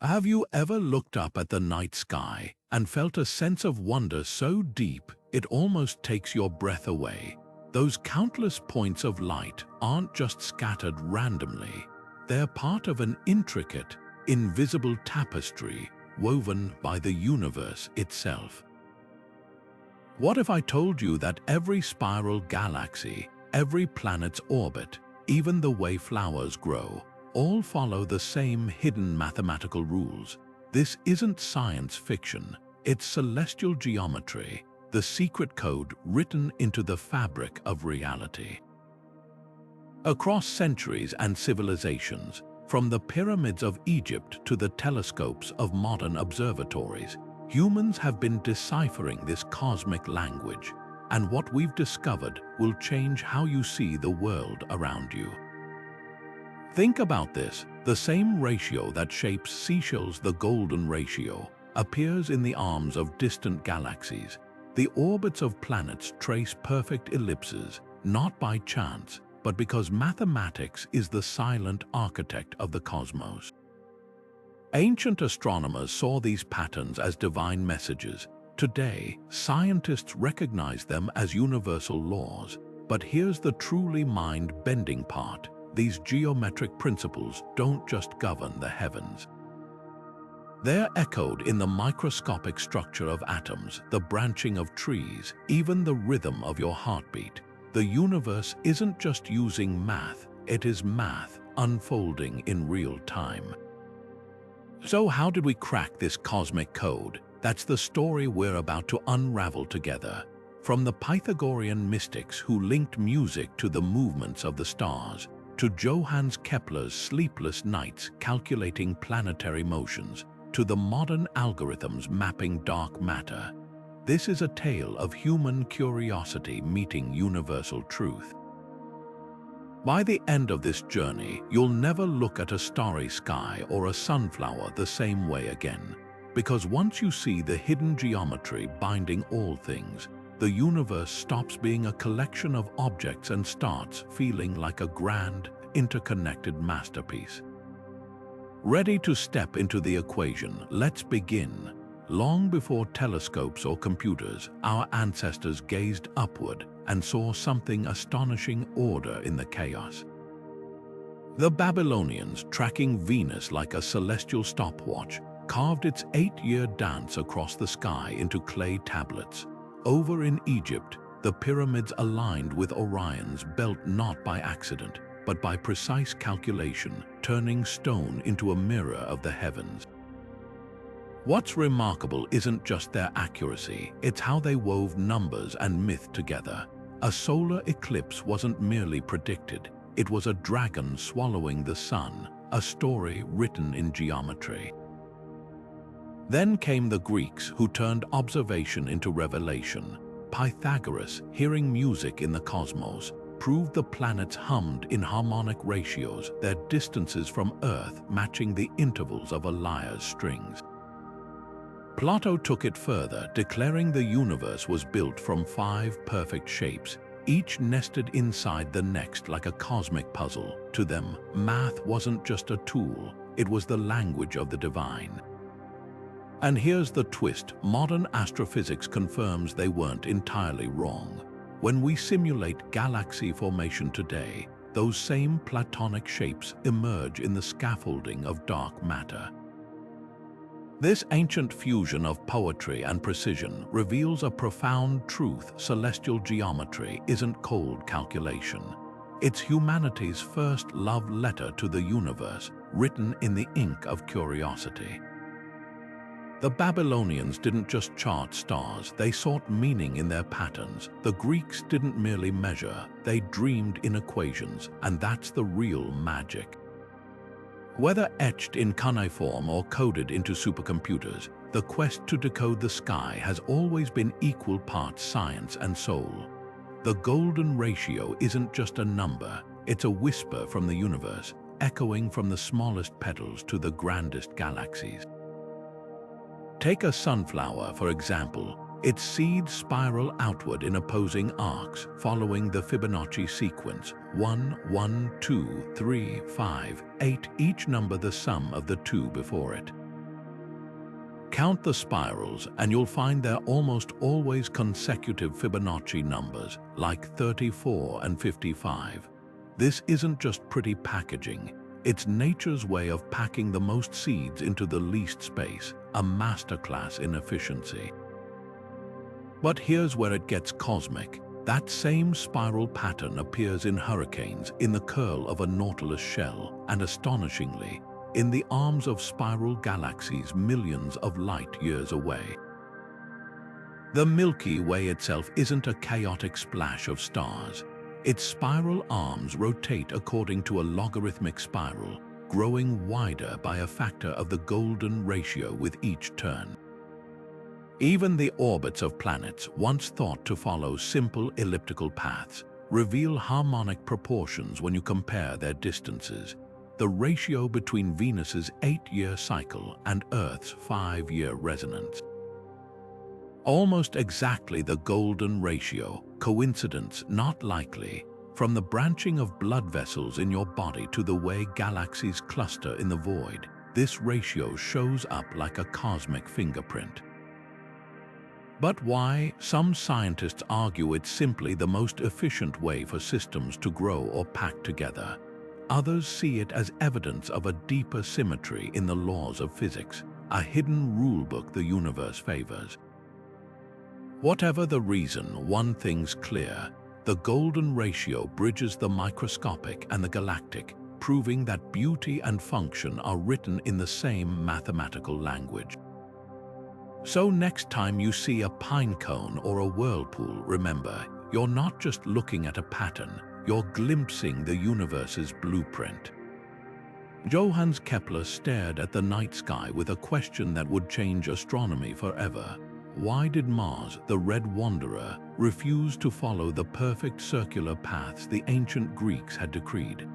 Have you ever looked up at the night sky and felt a sense of wonder so deep it almost takes your breath away? Those countless points of light aren't just scattered randomly. They're part of an intricate, invisible tapestry woven by the universe itself. What if I told you that every spiral galaxy, every planet's orbit, even the way flowers grow, all follow the same hidden mathematical rules? This isn't science fiction, it's celestial geometry, the secret code written into the fabric of reality. Across centuries and civilizations, from the pyramids of Egypt to the telescopes of modern observatories, humans have been deciphering this cosmic language, and what we've discovered will change how you see the world around you. Think about this. The same ratio that shapes seashells, the golden ratio, appears in the arms of distant galaxies. The orbits of planets trace perfect ellipses, not by chance, but because mathematics is the silent architect of the cosmos. Ancient astronomers saw these patterns as divine messages. Today, scientists recognize them as universal laws. But here's the truly mind-bending part. These geometric principles don't just govern the heavens. They're echoed in the microscopic structure of atoms, the branching of trees, even the rhythm of your heartbeat. The universe isn't just using math, it is math unfolding in real time. So how did we crack this cosmic code? That's the story we're about to unravel together. From the Pythagorean mystics who linked music to the movements of the stars, to Johannes Kepler's sleepless nights calculating planetary motions, to the modern algorithms mapping dark matter. This is a tale of human curiosity meeting universal truth. By the end of this journey, you'll never look at a starry sky or a sunflower the same way again. Because once you see the hidden geometry binding all things, the universe stops being a collection of objects and starts feeling like a grand, interconnected masterpiece. Ready to step into the equation? Let's begin. Long before telescopes or computers, our ancestors gazed upward and saw something astonishing: order in the chaos. The Babylonians, tracking Venus like a celestial stopwatch, carved its 8-year dance across the sky into clay tablets. Over in Egypt, the pyramids aligned with Orion's belt not by accident, but by precise calculation, turning stone into a mirror of the heavens. What's remarkable isn't just their accuracy, it's how they wove numbers and myth together. A solar eclipse wasn't merely predicted, it was a dragon swallowing the sun, a story written in geometry. Then came the Greeks, who turned observation into revelation. Pythagoras, hearing music in the cosmos, proved the planets hummed in harmonic ratios, their distances from Earth matching the intervals of a lyre's strings. Plato took it further, declaring the universe was built from 5 perfect shapes, each nested inside the next like a cosmic puzzle. To them, math wasn't just a tool, it was the language of the divine. And here's the twist: modern astrophysics confirms they weren't entirely wrong. When we simulate galaxy formation today, those same Platonic shapes emerge in the scaffolding of dark matter. This ancient fusion of poetry and precision reveals a profound truth: celestial geometry isn't cold calculation. It's humanity's first love letter to the universe, written in the ink of curiosity. The Babylonians didn't just chart stars, they sought meaning in their patterns. The Greeks didn't merely measure, they dreamed in equations, and that's the real magic. Whether etched in cuneiform or coded into supercomputers, the quest to decode the sky has always been equal parts science and soul. The golden ratio isn't just a number, it's a whisper from the universe, echoing from the smallest petals to the grandest galaxies. Take a sunflower, for example. Its seeds spiral outward in opposing arcs, following the Fibonacci sequence: 1, 1, 2, 3, 5, 8, each number the sum of the 2 before it. Count the spirals and you'll find they're almost always consecutive Fibonacci numbers, like 34 and 55. This isn't just pretty packaging, it's nature's way of packing the most seeds into the least space, a masterclass in efficiency. But here's where it gets cosmic. That same spiral pattern appears in hurricanes, in the curl of a nautilus shell, and astonishingly, in the arms of spiral galaxies millions of light years away. The Milky Way itself isn't a chaotic splash of stars. Its spiral arms rotate according to a logarithmic spiral, growing wider by a factor of the golden ratio with each turn. Even the orbits of planets, once thought to follow simple elliptical paths, reveal harmonic proportions when you compare their distances. The ratio between Venus's 8-year cycle and Earth's 5-year resonance. Almost exactly the golden ratio, coincidence not likely, from the branching of blood vessels in your body to the way galaxies cluster in the void, this ratio shows up like a cosmic fingerprint. But why? Some scientists argue it's simply the most efficient way for systems to grow or pack together. Others see it as evidence of a deeper symmetry in the laws of physics, a hidden rulebook the universe favors. Whatever the reason, one thing's clear: the golden ratio bridges the microscopic and the galactic, proving that beauty and function are written in the same mathematical language. So next time you see a pine cone or a whirlpool, remember, you're not just looking at a pattern, you're glimpsing the universe's blueprint. Johannes Kepler stared at the night sky with a question that would change astronomy forever. Why did Mars, the red wanderer, refuse to follow the perfect circular paths the ancient Greeks had decreed?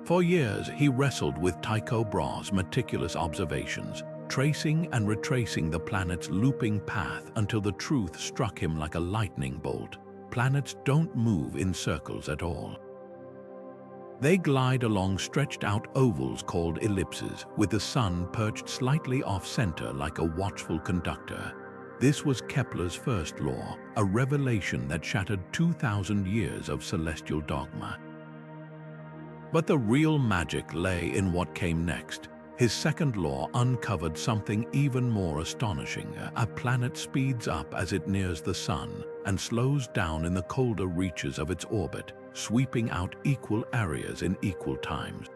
For years, he wrestled with Tycho Brahe's meticulous observations, tracing and retracing the planet's looping path until the truth struck him like a lightning bolt. Planets don't move in circles at all. They glide along stretched-out ovals called ellipses, with the sun perched slightly off-center like a watchful conductor. This was Kepler's first law, a revelation that shattered 2,000 years of celestial dogma. But the real magic lay in what came next. His second law uncovered something even more astonishing. A planet speeds up as it nears the sun and slows down in the colder reaches of its orbit, sweeping out equal areas in equal times.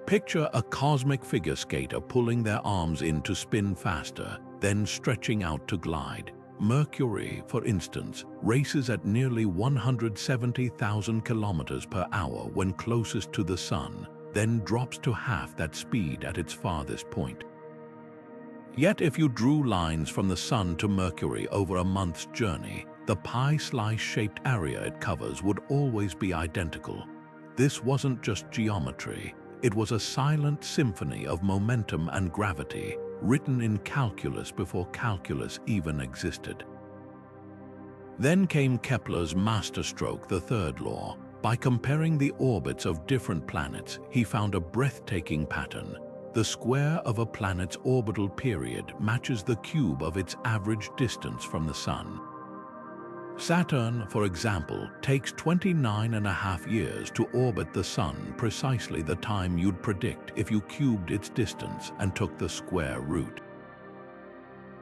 Picture a cosmic figure skater pulling their arms in to spin faster, then stretching out to glide. Mercury, for instance, races at nearly 170,000 kilometers per hour when closest to the sun, then drops to half that speed at its farthest point. Yet if you drew lines from the sun to Mercury over a month's journey, the pie-slice-shaped area it covers would always be identical. This wasn't just geometry, it was a silent symphony of momentum and gravity, written in calculus before calculus even existed. Then came Kepler's masterstroke, the third law. By comparing the orbits of different planets, he found a breathtaking pattern. The square of a planet's orbital period matches the cube of its average distance from the Sun. Saturn, for example, takes 29.5 years to orbit the Sun, precisely the time you'd predict if you cubed its distance and took the square root.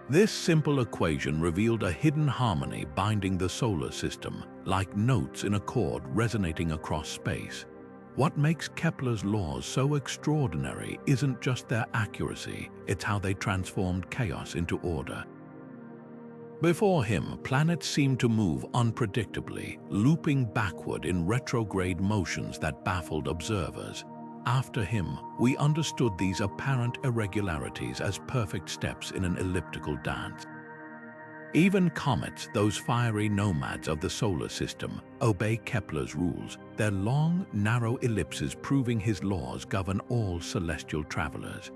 This simple equation revealed a hidden harmony binding the solar system, like notes in a chord resonating across space. What makes Kepler's laws so extraordinary isn't just their accuracy, it's how they transformed chaos into order. Before him, planets seemed to move unpredictably, looping backward in retrograde motions that baffled observers. After him, we understood these apparent irregularities as perfect steps in an elliptical dance. Even comets, those fiery nomads of the solar system, obey Kepler's rules, their long, narrow ellipses proving his laws govern all celestial travelers.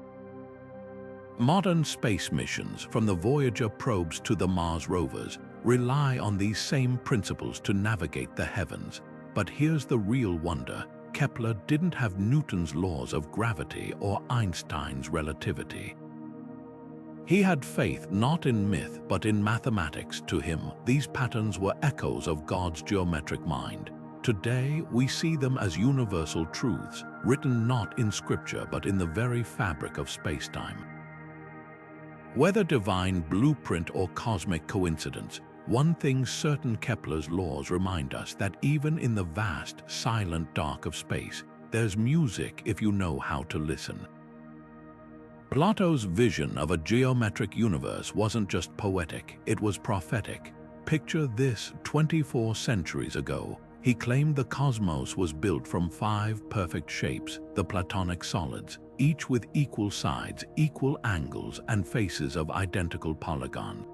Modern space missions, from the Voyager probes to the Mars rovers, rely on these same principles to navigate the heavens. But here's the real wonder. Kepler didn't have Newton's laws of gravity or Einstein's relativity. He had faith not in myth but in mathematics. To him, these patterns were echoes of God's geometric mind. Today, we see them as universal truths, written not in scripture but in the very fabric of space-time. Whether divine blueprint or cosmic coincidence, one thing's certain: Kepler's laws remind us that even in the vast, silent dark of space, there's music if you know how to listen. Plato's vision of a geometric universe wasn't just poetic, it was prophetic. Picture this: 24 centuries ago, he claimed the cosmos was built from 5 perfect shapes, the Platonic solids, each with equal sides, equal angles, and faces of identical polygons.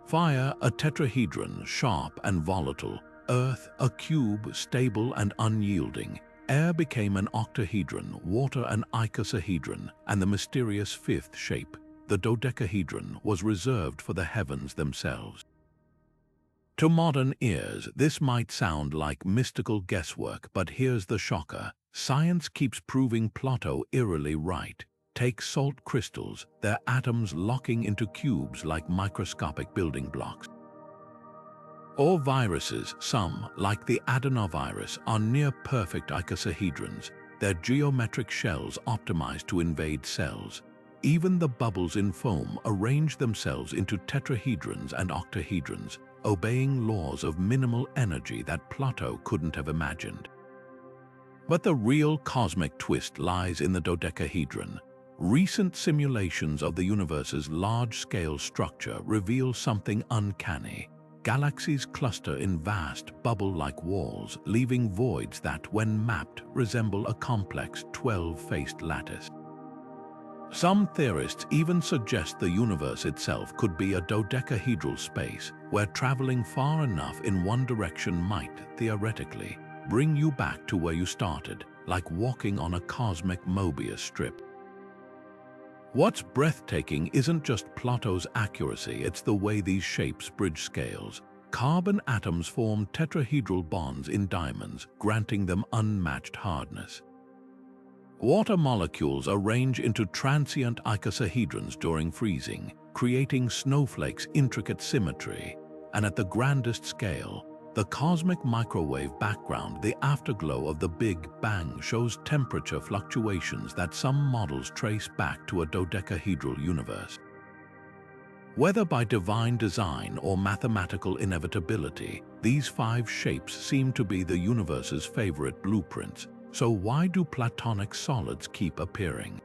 Fire, a tetrahedron, sharp and volatile. Earth, a cube, stable and unyielding. Air became an octahedron, water an icosahedron, and the mysterious 5th shape, the dodecahedron, was reserved for the heavens themselves. To modern ears, this might sound like mystical guesswork, but here's the shocker. Science keeps proving Plato eerily right. Take salt crystals, their atoms locking into cubes like microscopic building blocks. Or viruses, some, like the adenovirus, are near-perfect icosahedrons, their geometric shells optimized to invade cells. Even the bubbles in foam arrange themselves into tetrahedrons and octahedrons, obeying laws of minimal energy that Plato couldn't have imagined. But the real cosmic twist lies in the dodecahedron. Recent simulations of the universe's large-scale structure reveal something uncanny. Galaxies cluster in vast, bubble-like walls, leaving voids that, when mapped, resemble a complex 12-faced lattice. Some theorists even suggest the universe itself could be a dodecahedral space, where traveling far enough in one direction might, theoretically, bring you back to where you started, like walking on a cosmic Mobius strip. What's breathtaking isn't just Plato's accuracy, it's the way these shapes bridge scales. Carbon atoms form tetrahedral bonds in diamonds, granting them unmatched hardness. Water molecules arrange into transient icosahedrons during freezing, creating snowflakes' intricate symmetry. And at the grandest scale, the cosmic microwave background, the afterglow of the Big Bang, shows temperature fluctuations that some models trace back to a dodecahedral universe. Whether by divine design or mathematical inevitability, these 5 shapes seem to be the universe's favorite blueprints. So why do Platonic solids keep appearing?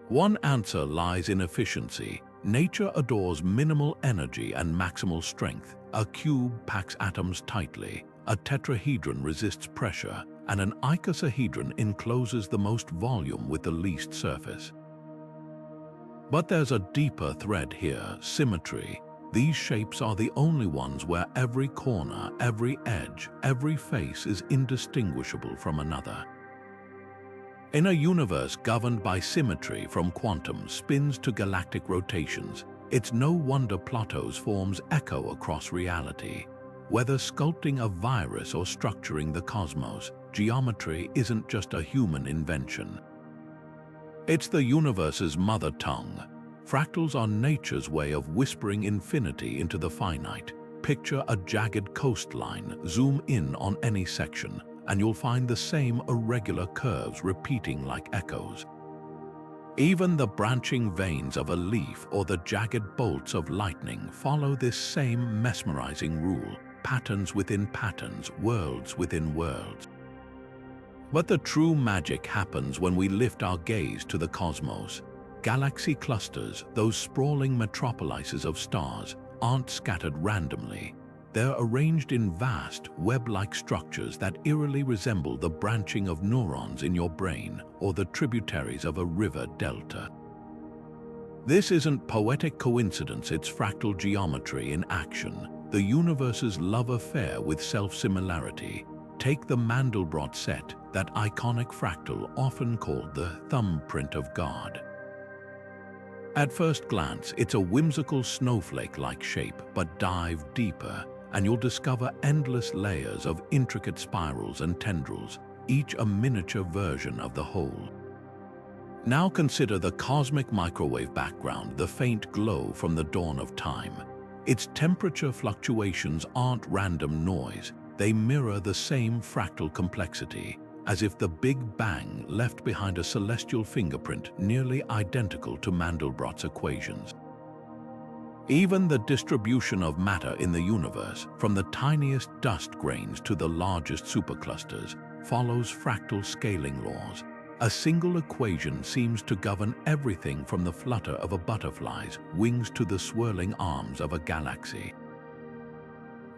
One answer lies in efficiency. Nature adores minimal energy and maximal strength. A cube packs atoms tightly, a tetrahedron resists pressure, and an icosahedron encloses the most volume with the least surface. But there's a deeper thread here: symmetry. These shapes are the only ones where every corner, every edge, every face is indistinguishable from another. In a universe governed by symmetry, from quantum spins to galactic rotations, it's no wonder Plato's forms echo across reality. Whether sculpting a virus or structuring the cosmos, geometry isn't just a human invention. It's the universe's mother tongue. Fractals are nature's way of whispering infinity into the finite. Picture a jagged coastline, zoom in on any section, and you'll find the same irregular curves repeating like echoes. Even the branching veins of a leaf or the jagged bolts of lightning follow this same mesmerizing rule: patterns within patterns, worlds within worlds. But the true magic happens when we lift our gaze to the cosmos. Galaxy clusters, those sprawling metropolises of stars, aren't scattered randomly. They're arranged in vast, web-like structures that eerily resemble the branching of neurons in your brain or the tributaries of a river delta. This isn't poetic coincidence, it's fractal geometry in action, the universe's love affair with self-similarity. Take the Mandelbrot set, that iconic fractal often called the thumbprint of God. At first glance, it's a whimsical snowflake-like shape, but dive deeper, and you'll discover endless layers of intricate spirals and tendrils, each a miniature version of the whole. Now consider the cosmic microwave background, the faint glow from the dawn of time. Its temperature fluctuations aren't random noise. They mirror the same fractal complexity, as if the Big Bang left behind a celestial fingerprint nearly identical to Mandelbrot's equations. Even the distribution of matter in the universe, from the tiniest dust grains to the largest superclusters, follows fractal scaling laws. A single equation seems to govern everything from the flutter of a butterfly's wings to the swirling arms of a galaxy.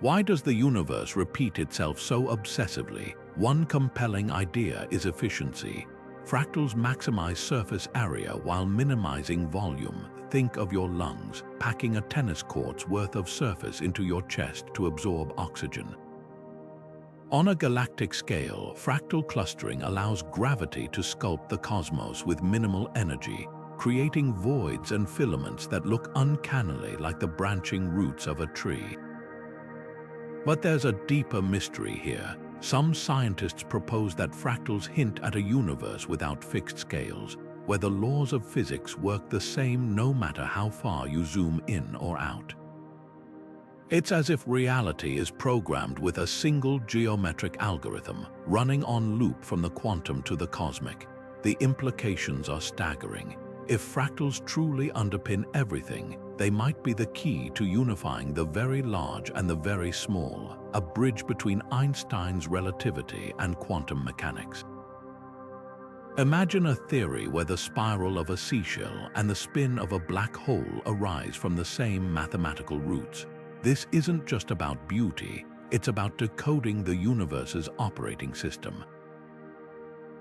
Why does the universe repeat itself so obsessively? One compelling idea is efficiency. Fractals maximize surface area while minimizing volume. Think of your lungs, packing a tennis court's worth of surface into your chest to absorb oxygen. On a galactic scale, fractal clustering allows gravity to sculpt the cosmos with minimal energy, creating voids and filaments that look uncannily like the branching roots of a tree. But there's a deeper mystery here. Some scientists propose that fractals hint at a universe without fixed scales, where the laws of physics work the same no matter how far you zoom in or out. It's as if reality is programmed with a single geometric algorithm, running on loop from the quantum to the cosmic. The implications are staggering. If fractals truly underpin everything, they might be the key to unifying the very large and the very small, a bridge between Einstein's relativity and quantum mechanics. Imagine a theory where the spiral of a seashell and the spin of a black hole arise from the same mathematical roots. This isn't just about beauty, it's about decoding the universe's operating system.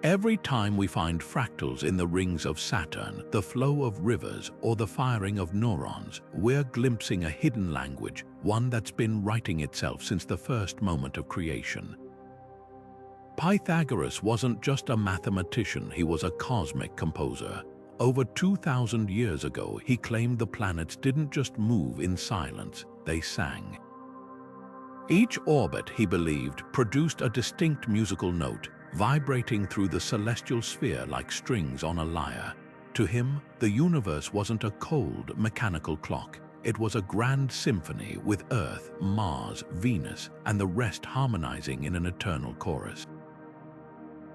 Every time we find fractals in the rings of Saturn, the flow of rivers, or the firing of neurons, we're glimpsing a hidden language, one that's been writing itself since the first moment of creation. Pythagoras wasn't just a mathematician, he was a cosmic composer. Over 2,000 years ago, he claimed the planets didn't just move in silence, they sang. Each orbit, he believed, produced a distinct musical note, vibrating through the celestial sphere like strings on a lyre. To him, the universe wasn't a cold, mechanical clock. It was a grand symphony with Earth, Mars, Venus, and the rest harmonizing in an eternal chorus.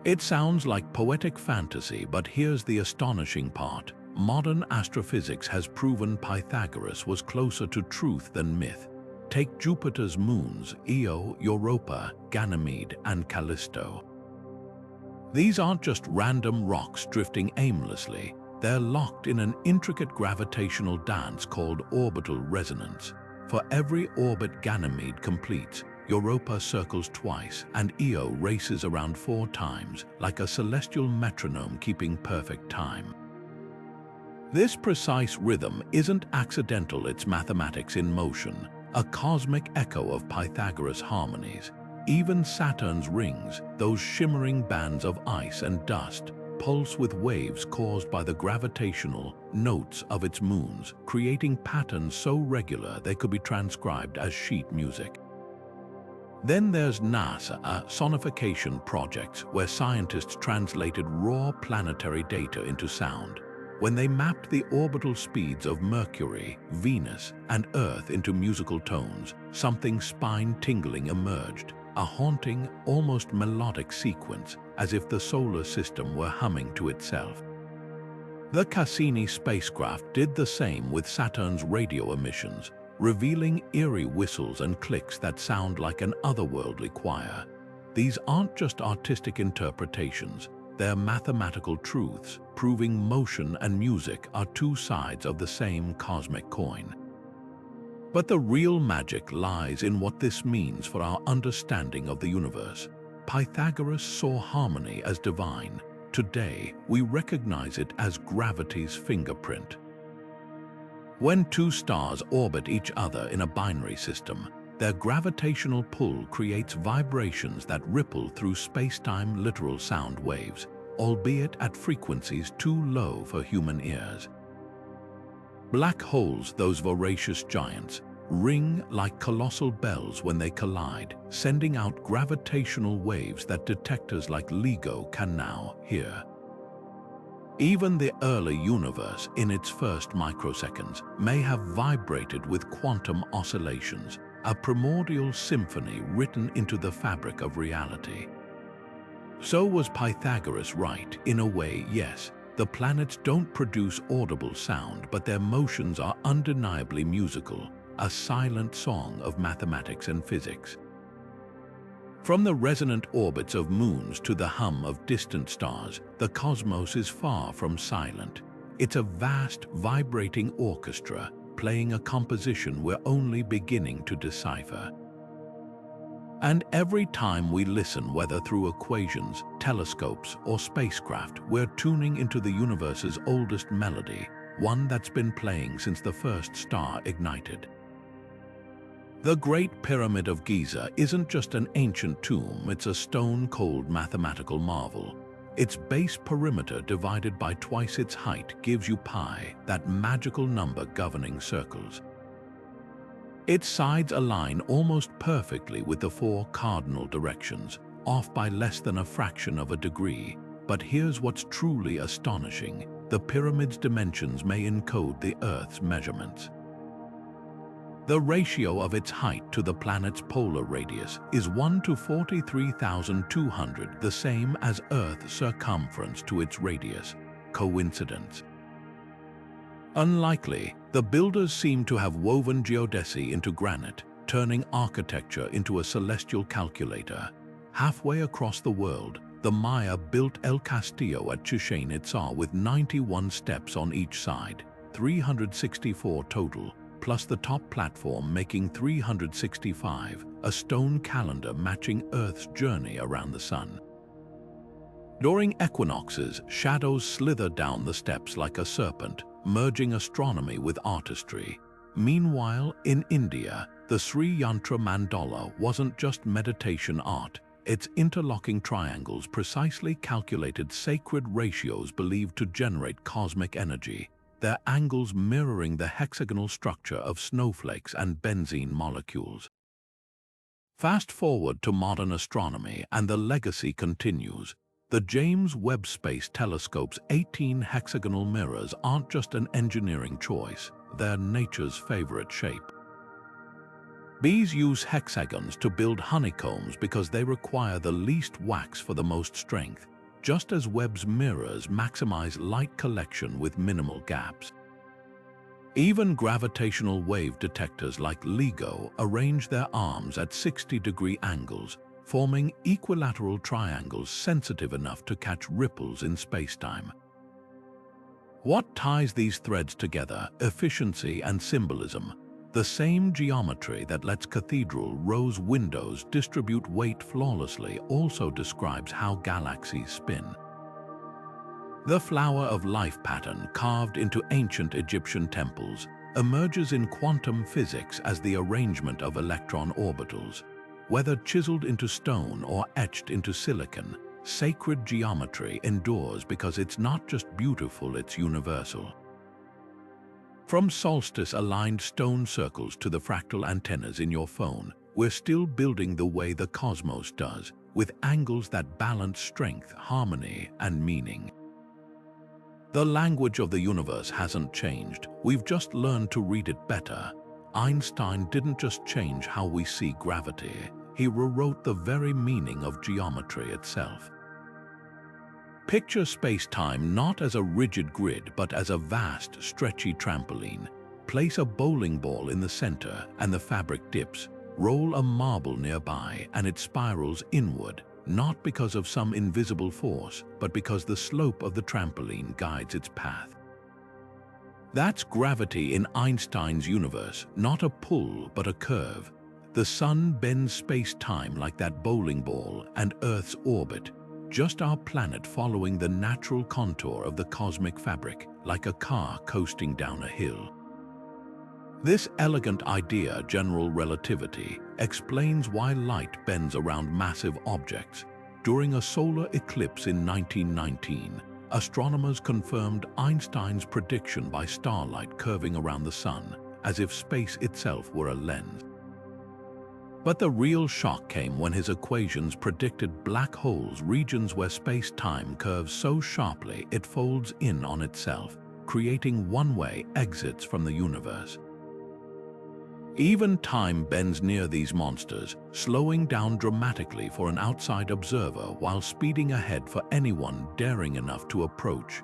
It sounds like poetic fantasy, but here's the astonishing part. Modern astrophysics has proven Pythagoras was closer to truth than myth. Take Jupiter's moons, Io, Europa, Ganymede, and Callisto. These aren't just random rocks drifting aimlessly. They're locked in an intricate gravitational dance called orbital resonance. For every orbit Ganymede completes, Europa circles twice, and Io races around 4 times, like a celestial metronome keeping perfect time. This precise rhythm isn't accidental, it's mathematics in motion, a cosmic echo of Pythagoras' harmonies. Even Saturn's rings, those shimmering bands of ice and dust, pulse with waves caused by the gravitational notes of its moons, creating patterns so regular they could be transcribed as sheet music. Then there's NASA, sonification projects where scientists translated raw planetary data into sound. When they mapped the orbital speeds of Mercury, Venus, and Earth into musical tones, something spine-tingling emerged, a haunting, almost melodic sequence, as if the solar system were humming to itself. The Cassini spacecraft did the same with Saturn's radio emissions, revealing eerie whistles and clicks that sound like an otherworldly choir. These aren't just artistic interpretations, they're mathematical truths, proving motion and music are 2 sides of the same cosmic coin. But the real magic lies in what this means for our understanding of the universe. Pythagoras saw harmony as divine. Today, we recognize it as gravity's fingerprint. When 2 stars orbit each other in a binary system, their gravitational pull creates vibrations that ripple through space-time literal sound waves, albeit at frequencies too low for human ears. Black holes, those voracious giants, ring like colossal bells when they collide, sending out gravitational waves that detectors like LIGO can now hear. Even the early universe, in its first microseconds, may have vibrated with quantum oscillations, a primordial symphony written into the fabric of reality. So was Pythagoras right? In a way, yes. The planets don't produce audible sound, but their motions are undeniably musical, a silent song of mathematics and physics. From the resonant orbits of moons to the hum of distant stars, the cosmos is far from silent. It's a vast, vibrating orchestra, playing a composition we're only beginning to decipher. And every time we listen, whether through equations, telescopes, or spacecraft, we're tuning into the universe's oldest melody, one that's been playing since the first star ignited. The Great Pyramid of Giza isn't just an ancient tomb, it's a stone-cold mathematical marvel. Its base perimeter divided by twice its height gives you pi, that magical number governing circles. Its sides align almost perfectly with the four cardinal directions, off by less than a fraction of a degree. But here's what's truly astonishing. The pyramid's dimensions may encode the Earth's measurements. The ratio of its height to the planet's polar radius is 1 to 43,200, the same as Earth's circumference to its radius. Coincidence? Unlikely. The builders seem to have woven geodesy into granite, turning architecture into a celestial calculator. Halfway across the world, the Maya built El Castillo at Chichén Itzá with 91 steps on each side, 364 total, plus the top platform making 365, a stone calendar matching Earth's journey around the sun. During equinoxes, shadows slither down the steps like a serpent, merging astronomy with artistry. Meanwhile, in India, the Sri Yantra mandala wasn't just meditation art. Its interlocking triangles precisely calculated sacred ratios believed to generate cosmic energy, their angles mirroring the hexagonal structure of snowflakes and benzene molecules. Fast forward to modern astronomy, and the legacy continues. The James Webb Space Telescope's 18 hexagonal mirrors aren't just an engineering choice, they're nature's favorite shape. Bees use hexagons to build honeycombs because they require the least wax for the most strength, just as Webb's mirrors maximize light collection with minimal gaps. Even gravitational wave detectors like LIGO arrange their arms at 60-degree angles, forming equilateral triangles sensitive enough to catch ripples in spacetime. What ties these threads together? Efficiency and symbolism. The same geometry that lets cathedral rose windows distribute weight flawlessly also describes how galaxies spin. The flower of life pattern carved into ancient Egyptian temples emerges in quantum physics as the arrangement of electron orbitals. Whether chiseled into stone or etched into silicon, sacred geometry endures because it's not just beautiful, it's universal. From solstice-aligned stone circles to the fractal antennas in your phone, we're still building the way the cosmos does, with angles that balance strength, harmony, and meaning. The language of the universe hasn't changed, we've just learned to read it better. Einstein didn't just change how we see gravity, he rewrote the very meaning of geometry itself. Picture space-time not as a rigid grid but as a vast, stretchy trampoline. Place a bowling ball in the center and the fabric dips. Roll a marble nearby and it spirals inward, not because of some invisible force, but because the slope of the trampoline guides its path. That's gravity in Einstein's universe, not a pull but a curve. The sun bends space-time like that bowling ball and Earth's orbit, just our planet following the natural contour of the cosmic fabric, like a car coasting down a hill. This elegant idea, general relativity, explains why light bends around massive objects. During a solar eclipse in 1919, astronomers confirmed Einstein's prediction by starlight curving around the sun, as if space itself were a lens. But the real shock came when his equations predicted black holes, regions where space-time curves so sharply it folds in on itself, creating one-way exits from the universe. Even time bends near these monsters, slowing down dramatically for an outside observer while speeding ahead for anyone daring enough to approach.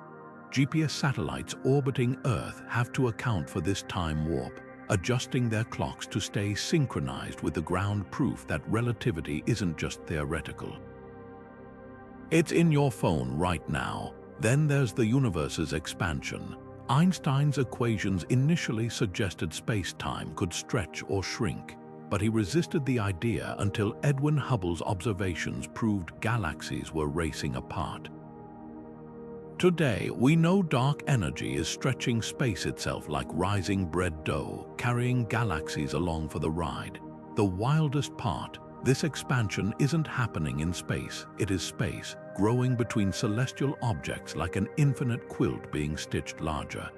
GPS satellites orbiting Earth have to account for this time warp, adjusting their clocks to stay synchronized with the ground, proof that relativity isn't just theoretical. It's in your phone right now. Then there's the universe's expansion. Einstein's equations initially suggested space-time could stretch or shrink, but he resisted the idea until Edwin Hubble's observations proved galaxies were racing apart. Today, we know dark energy is stretching space itself like rising bread dough, carrying galaxies along for the ride. The wildest part, this expansion isn't happening in space, it is space, growing between celestial objects like an infinite quilt being stitched larger.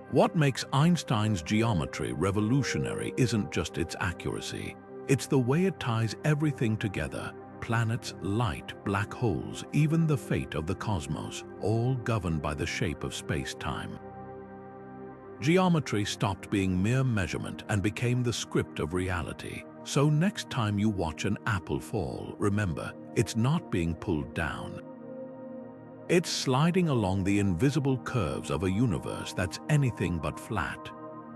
What makes Einstein's geometry revolutionary isn't just its accuracy, it's the way it ties everything together: planets, light, black holes, even the fate of the cosmos, all governed by the shape of space-time. Geometry stopped being mere measurement and became the script of reality. So next time you watch an apple fall, remember, it's not being pulled down. It's sliding along the invisible curves of a universe that's anything but flat.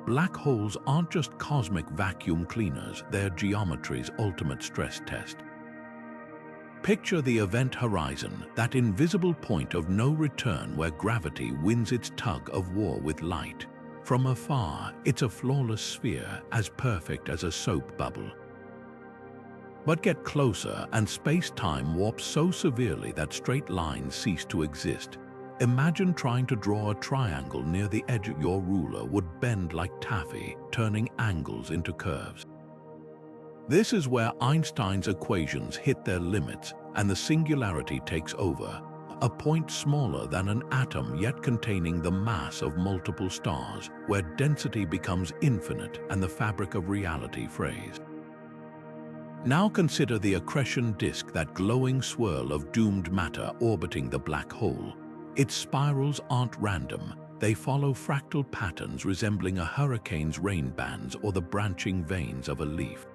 Black holes aren't just cosmic vacuum cleaners, they're geometry's ultimate stress test. Picture the event horizon, that invisible point of no return where gravity wins its tug of war with light. From afar, it's a flawless sphere, as perfect as a soap bubble. But get closer and space-time warps so severely that straight lines cease to exist. Imagine trying to draw a triangle near the edge. Your ruler would bend like taffy, turning angles into curves. This is where Einstein's equations hit their limits and the singularity takes over. A point smaller than an atom yet containing the mass of multiple stars, where density becomes infinite and the fabric of reality frays. Now consider the accretion disk, that glowing swirl of doomed matter orbiting the black hole. Its spirals aren't random, they follow fractal patterns resembling a hurricane's rain bands or the branching veins of a leaf.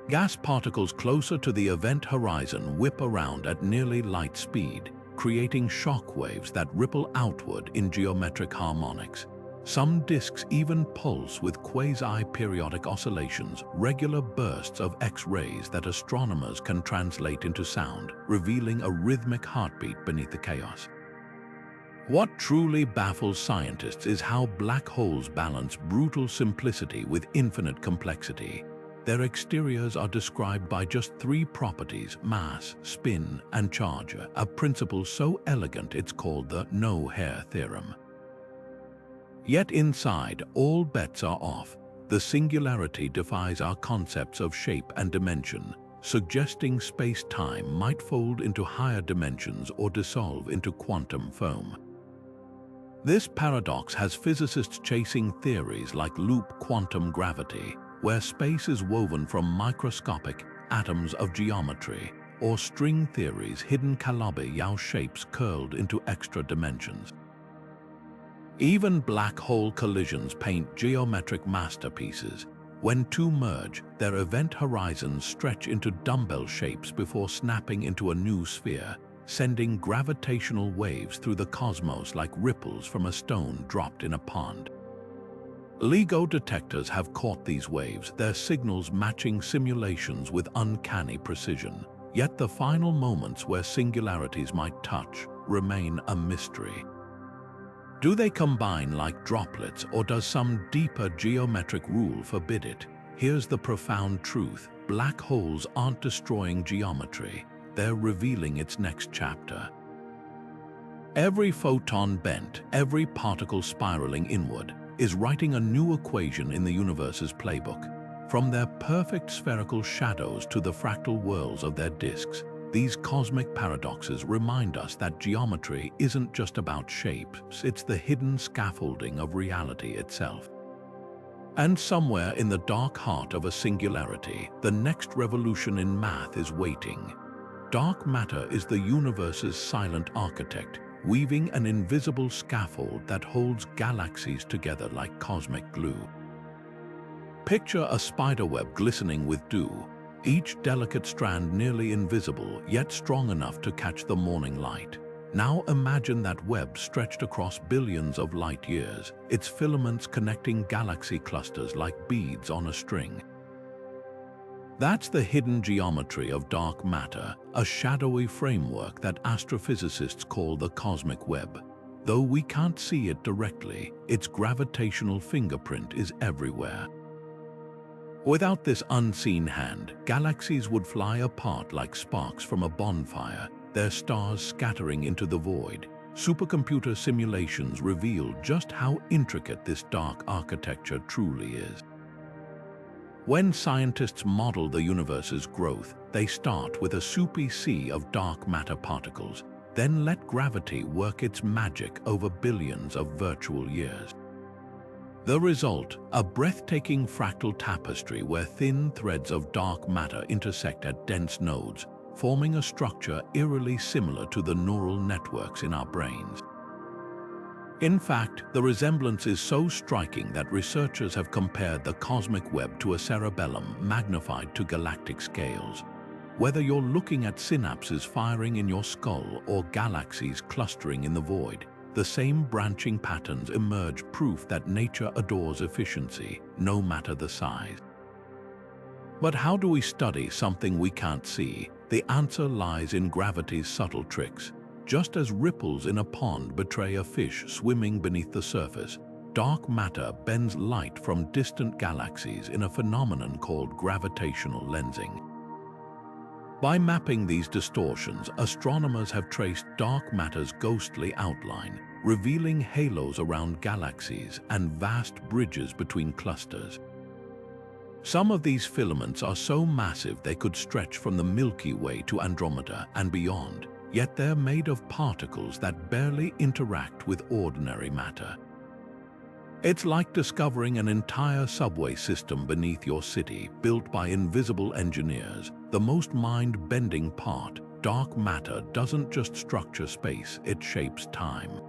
Gas particles closer to the event horizon whip around at nearly light speed, creating shock waves that ripple outward in geometric harmonics. Some disks even pulse with quasi-periodic oscillations, regular bursts of X-rays that astronomers can translate into sound, revealing a rhythmic heartbeat beneath the chaos. What truly baffles scientists is how black holes balance brutal simplicity with infinite complexity. Their exteriors are described by just three properties: mass, spin, and charge, a principle so elegant it's called the no-hair theorem. Yet inside, all bets are off. The singularity defies our concepts of shape and dimension, suggesting space-time might fold into higher dimensions or dissolve into quantum foam. This paradox has physicists chasing theories like loop quantum gravity, where space is woven from microscopic atoms of geometry, or string theories, hidden Calabi-Yau shapes curled into extra dimensions. Even black hole collisions paint geometric masterpieces. When two merge, their event horizons stretch into dumbbell shapes before snapping into a new sphere, sending gravitational waves through the cosmos like ripples from a stone dropped in a pond. LIGO detectors have caught these waves, their signals matching simulations with uncanny precision. Yet the final moments where singularities might touch remain a mystery. Do they combine like droplets, or does some deeper geometric rule forbid it? Here's the profound truth: black holes aren't destroying geometry, they're revealing its next chapter. Every photon bent, every particle spiraling inward, is writing a new equation in the universe's playbook. From their perfect spherical shadows to the fractal whirls of their disks, these cosmic paradoxes remind us that geometry isn't just about shapes, it's the hidden scaffolding of reality itself. And somewhere in the dark heart of a singularity, the next revolution in math is waiting. Dark matter is the universe's silent architect, weaving an invisible scaffold that holds galaxies together like cosmic glue. Picture a spiderweb glistening with dew, each delicate strand nearly invisible, yet strong enough to catch the morning light. Now imagine that web stretched across billions of light years, its filaments connecting galaxy clusters like beads on a string. That's the hidden geometry of dark matter, a shadowy framework that astrophysicists call the cosmic web. Though we can't see it directly, its gravitational fingerprint is everywhere. Without this unseen hand, galaxies would fly apart like sparks from a bonfire, their stars scattering into the void. Supercomputer simulations reveal just how intricate this dark architecture truly is. When scientists model the universe's growth, they start with a soupy sea of dark matter particles, then let gravity work its magic over billions of virtual years. The result, a breathtaking fractal tapestry where thin threads of dark matter intersect at dense nodes, forming a structure eerily similar to the neural networks in our brains. In fact, the resemblance is so striking that researchers have compared the cosmic web to a cerebellum magnified to galactic scales. Whether you're looking at synapses firing in your skull or galaxies clustering in the void, the same branching patterns emerge, proof that nature adores efficiency, no matter the size. But how do we study something we can't see? The answer lies in gravity's subtle tricks. Just as ripples in a pond betray a fish swimming beneath the surface, dark matter bends light from distant galaxies in a phenomenon called gravitational lensing. By mapping these distortions, astronomers have traced dark matter's ghostly outline, revealing halos around galaxies and vast bridges between clusters. Some of these filaments are so massive they could stretch from the Milky Way to Andromeda and beyond, yet they're made of particles that barely interact with ordinary matter. It's like discovering an entire subway system beneath your city, built by invisible engineers. The most mind-bending part, dark matter doesn't just structure space, it shapes time.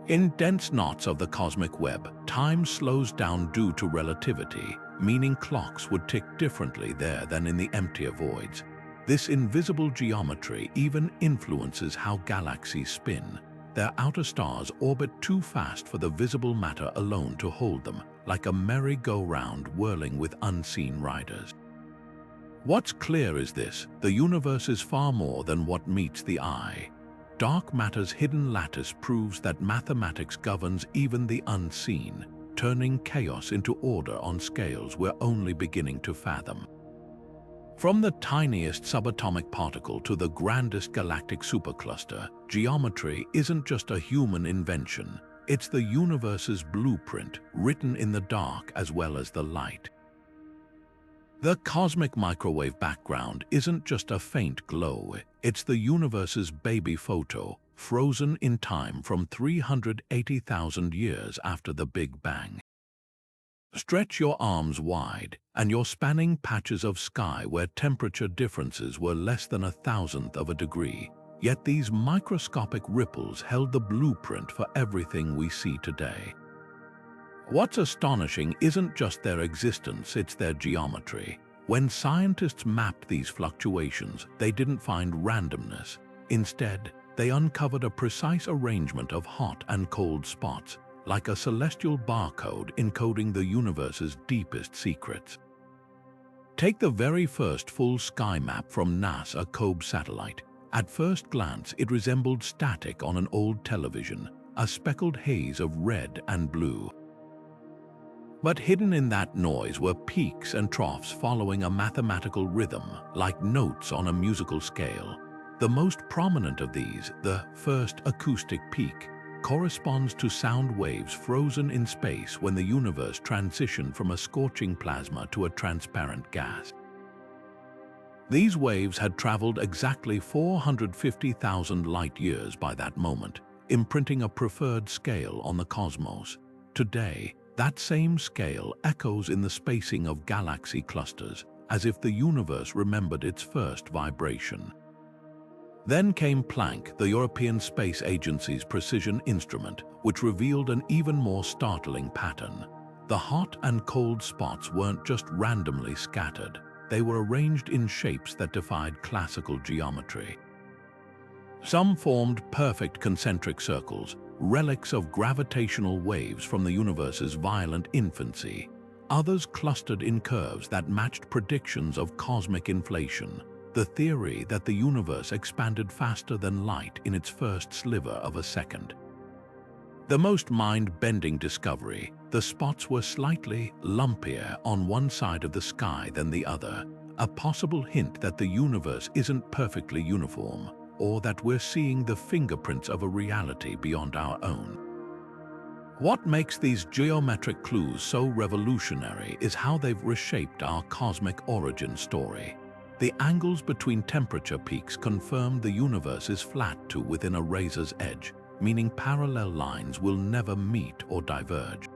In dense knots of the cosmic web, time slows down due to relativity, meaning clocks would tick differently there than in the emptier voids. This invisible geometry even influences how galaxies spin. Their outer stars orbit too fast for the visible matter alone to hold them, like a merry-go-round whirling with unseen riders. What's clear is this: the universe is far more than what meets the eye. Dark matter's hidden lattice proves that mathematics governs even the unseen, turning chaos into order on scales we're only beginning to fathom. From the tiniest subatomic particle to the grandest galactic supercluster, geometry isn't just a human invention, it's the universe's blueprint, written in the dark as well as the light. The cosmic microwave background isn't just a faint glow, it's the universe's baby photo, frozen in time from 380,000 years after the Big Bang. Stretch your arms wide, and you're spanning patches of sky where temperature differences were less than 1/1000th of a degree. Yet these microscopic ripples held the blueprint for everything we see today. What's astonishing isn't just their existence, it's their geometry. When scientists mapped these fluctuations, they didn't find randomness. Instead, they uncovered a precise arrangement of hot and cold spots, like a celestial barcode encoding the universe's deepest secrets. Take the very first full sky map from NASA COBE satellite. At first glance, it resembled static on an old television, a speckled haze of red and blue. But hidden in that noise were peaks and troughs following a mathematical rhythm, like notes on a musical scale. The most prominent of these, the first acoustic peak, corresponds to sound waves frozen in space when the universe transitioned from a scorching plasma to a transparent gas. These waves had traveled exactly 450,000 light-years by that moment, imprinting a preferred scale on the cosmos. Today, That same scale echoes in the spacing of galaxy clusters, as if the universe remembered its first vibration. Then came Planck, the European Space Agency's precision instrument, which revealed an even more startling pattern. The hot and cold spots weren't just randomly scattered. They were arranged in shapes that defied classical geometry. Some formed perfect concentric circles, relics of gravitational waves from the universe's violent infancy. Others clustered in curves that matched predictions of cosmic inflation, the theory that the universe expanded faster than light in its first sliver of a second. The most mind-bending discovery: the spots were slightly lumpier on one side of the sky than the other, a possible hint that the universe isn't perfectly uniform, or that we're seeing the fingerprints of a reality beyond our own. What makes these geometric clues so revolutionary is how they've reshaped our cosmic origin story. The angles between temperature peaks confirm the universe is flat to within a razor's edge, meaning parallel lines will never meet or diverge.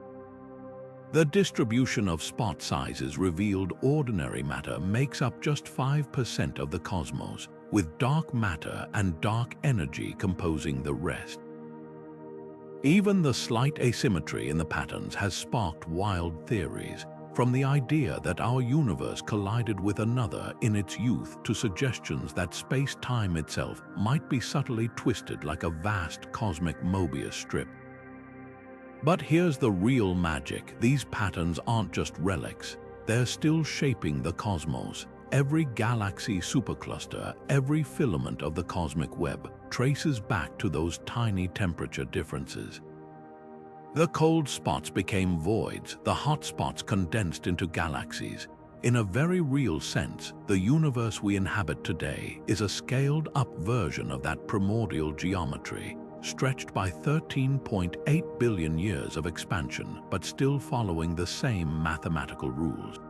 The distribution of spot sizes revealed ordinary matter makes up just 5% of the cosmos, with dark matter and dark energy composing the rest. Even the slight asymmetry in the patterns has sparked wild theories, from the idea that our universe collided with another in its youth to suggestions that space-time itself might be subtly twisted like a vast cosmic Mobius strip. But here's the real magic: these patterns aren't just relics, they're still shaping the cosmos. Every galaxy supercluster, every filament of the cosmic web traces back to those tiny temperature differences. The cold spots became voids, the hot spots condensed into galaxies. In a very real sense, the universe we inhabit today is a scaled-up version of that primordial geometry, stretched by 13.8 billion years of expansion, but still following the same mathematical rules.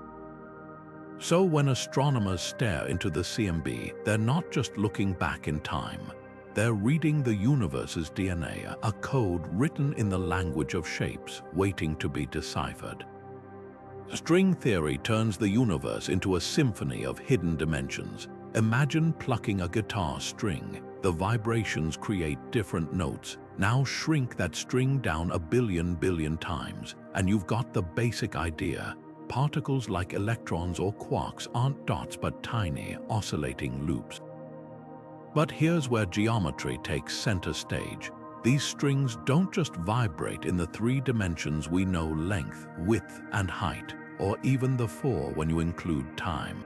So when astronomers stare into the CMB, they're not just looking back in time. They're reading the universe's DNA, a code written in the language of shapes, waiting to be deciphered. String theory turns the universe into a symphony of hidden dimensions. Imagine plucking a guitar string. The vibrations create different notes. Now shrink that string down a billion times, and you've got the basic idea. Particles like electrons or quarks aren't dots but tiny, oscillating loops. But here's where geometry takes center stage. These strings don't just vibrate in the 3 dimensions we know: length, width, and height, or even the 4 when you include time.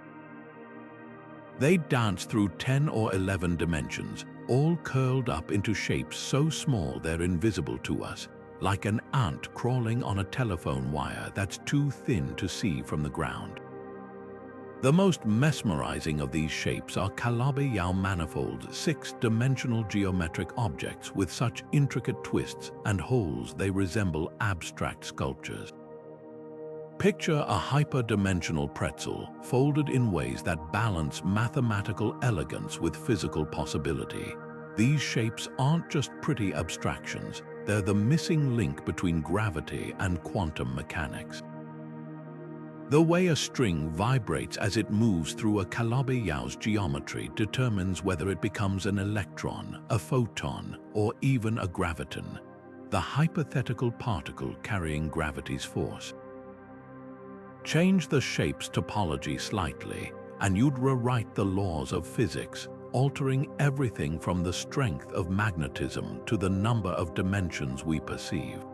They dance through 10 or 11 dimensions, all curled up into shapes so small they're invisible to us, like an ant crawling on a telephone wire that's too thin to see from the ground. The most mesmerizing of these shapes are Calabi-Yau manifolds, 6-dimensional geometric objects with such intricate twists and holes they resemble abstract sculptures. Picture a hyper-dimensional pretzel, folded in ways that balance mathematical elegance with physical possibility. These shapes aren't just pretty abstractions, they're the missing link between gravity and quantum mechanics. The way a string vibrates as it moves through a Calabi-Yau's geometry determines whether it becomes an electron, a photon, or even a graviton, the hypothetical particle carrying gravity's force. Change the shape's topology slightly, and you'd rewrite the laws of physics, altering everything from the strength of magnetism to the number of dimensions we perceive.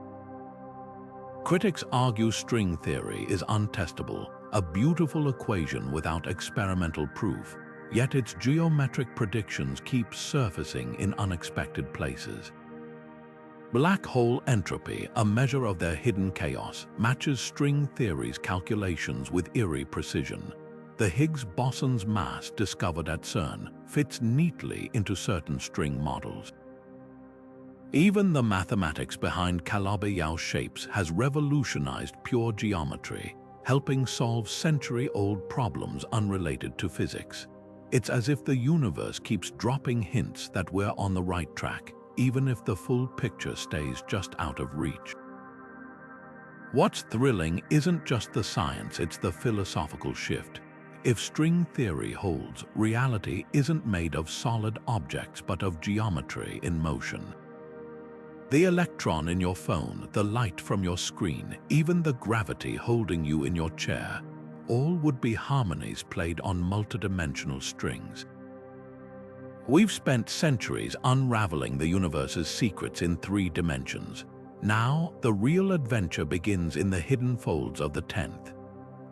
Critics argue string theory is untestable, a beautiful equation without experimental proof, yet its geometric predictions keep surfacing in unexpected places. Black hole entropy, a measure of their hidden chaos, matches string theory's calculations with eerie precision. The Higgs boson's mass discovered at CERN fits neatly into certain string models. Even the mathematics behind Calabi-Yau shapes has revolutionized pure geometry, helping solve century-old problems unrelated to physics. It's as if the universe keeps dropping hints that we're on the right track, even if the full picture stays just out of reach. What's thrilling isn't just the science, it's the philosophical shift. If string theory holds, reality isn't made of solid objects but of geometry in motion. The electron in your phone, the light from your screen, even the gravity holding you in your chair, all would be harmonies played on multidimensional strings. We've spent centuries unraveling the universe's secrets in 3 dimensions. Now, the real adventure begins in the hidden folds of the 10th.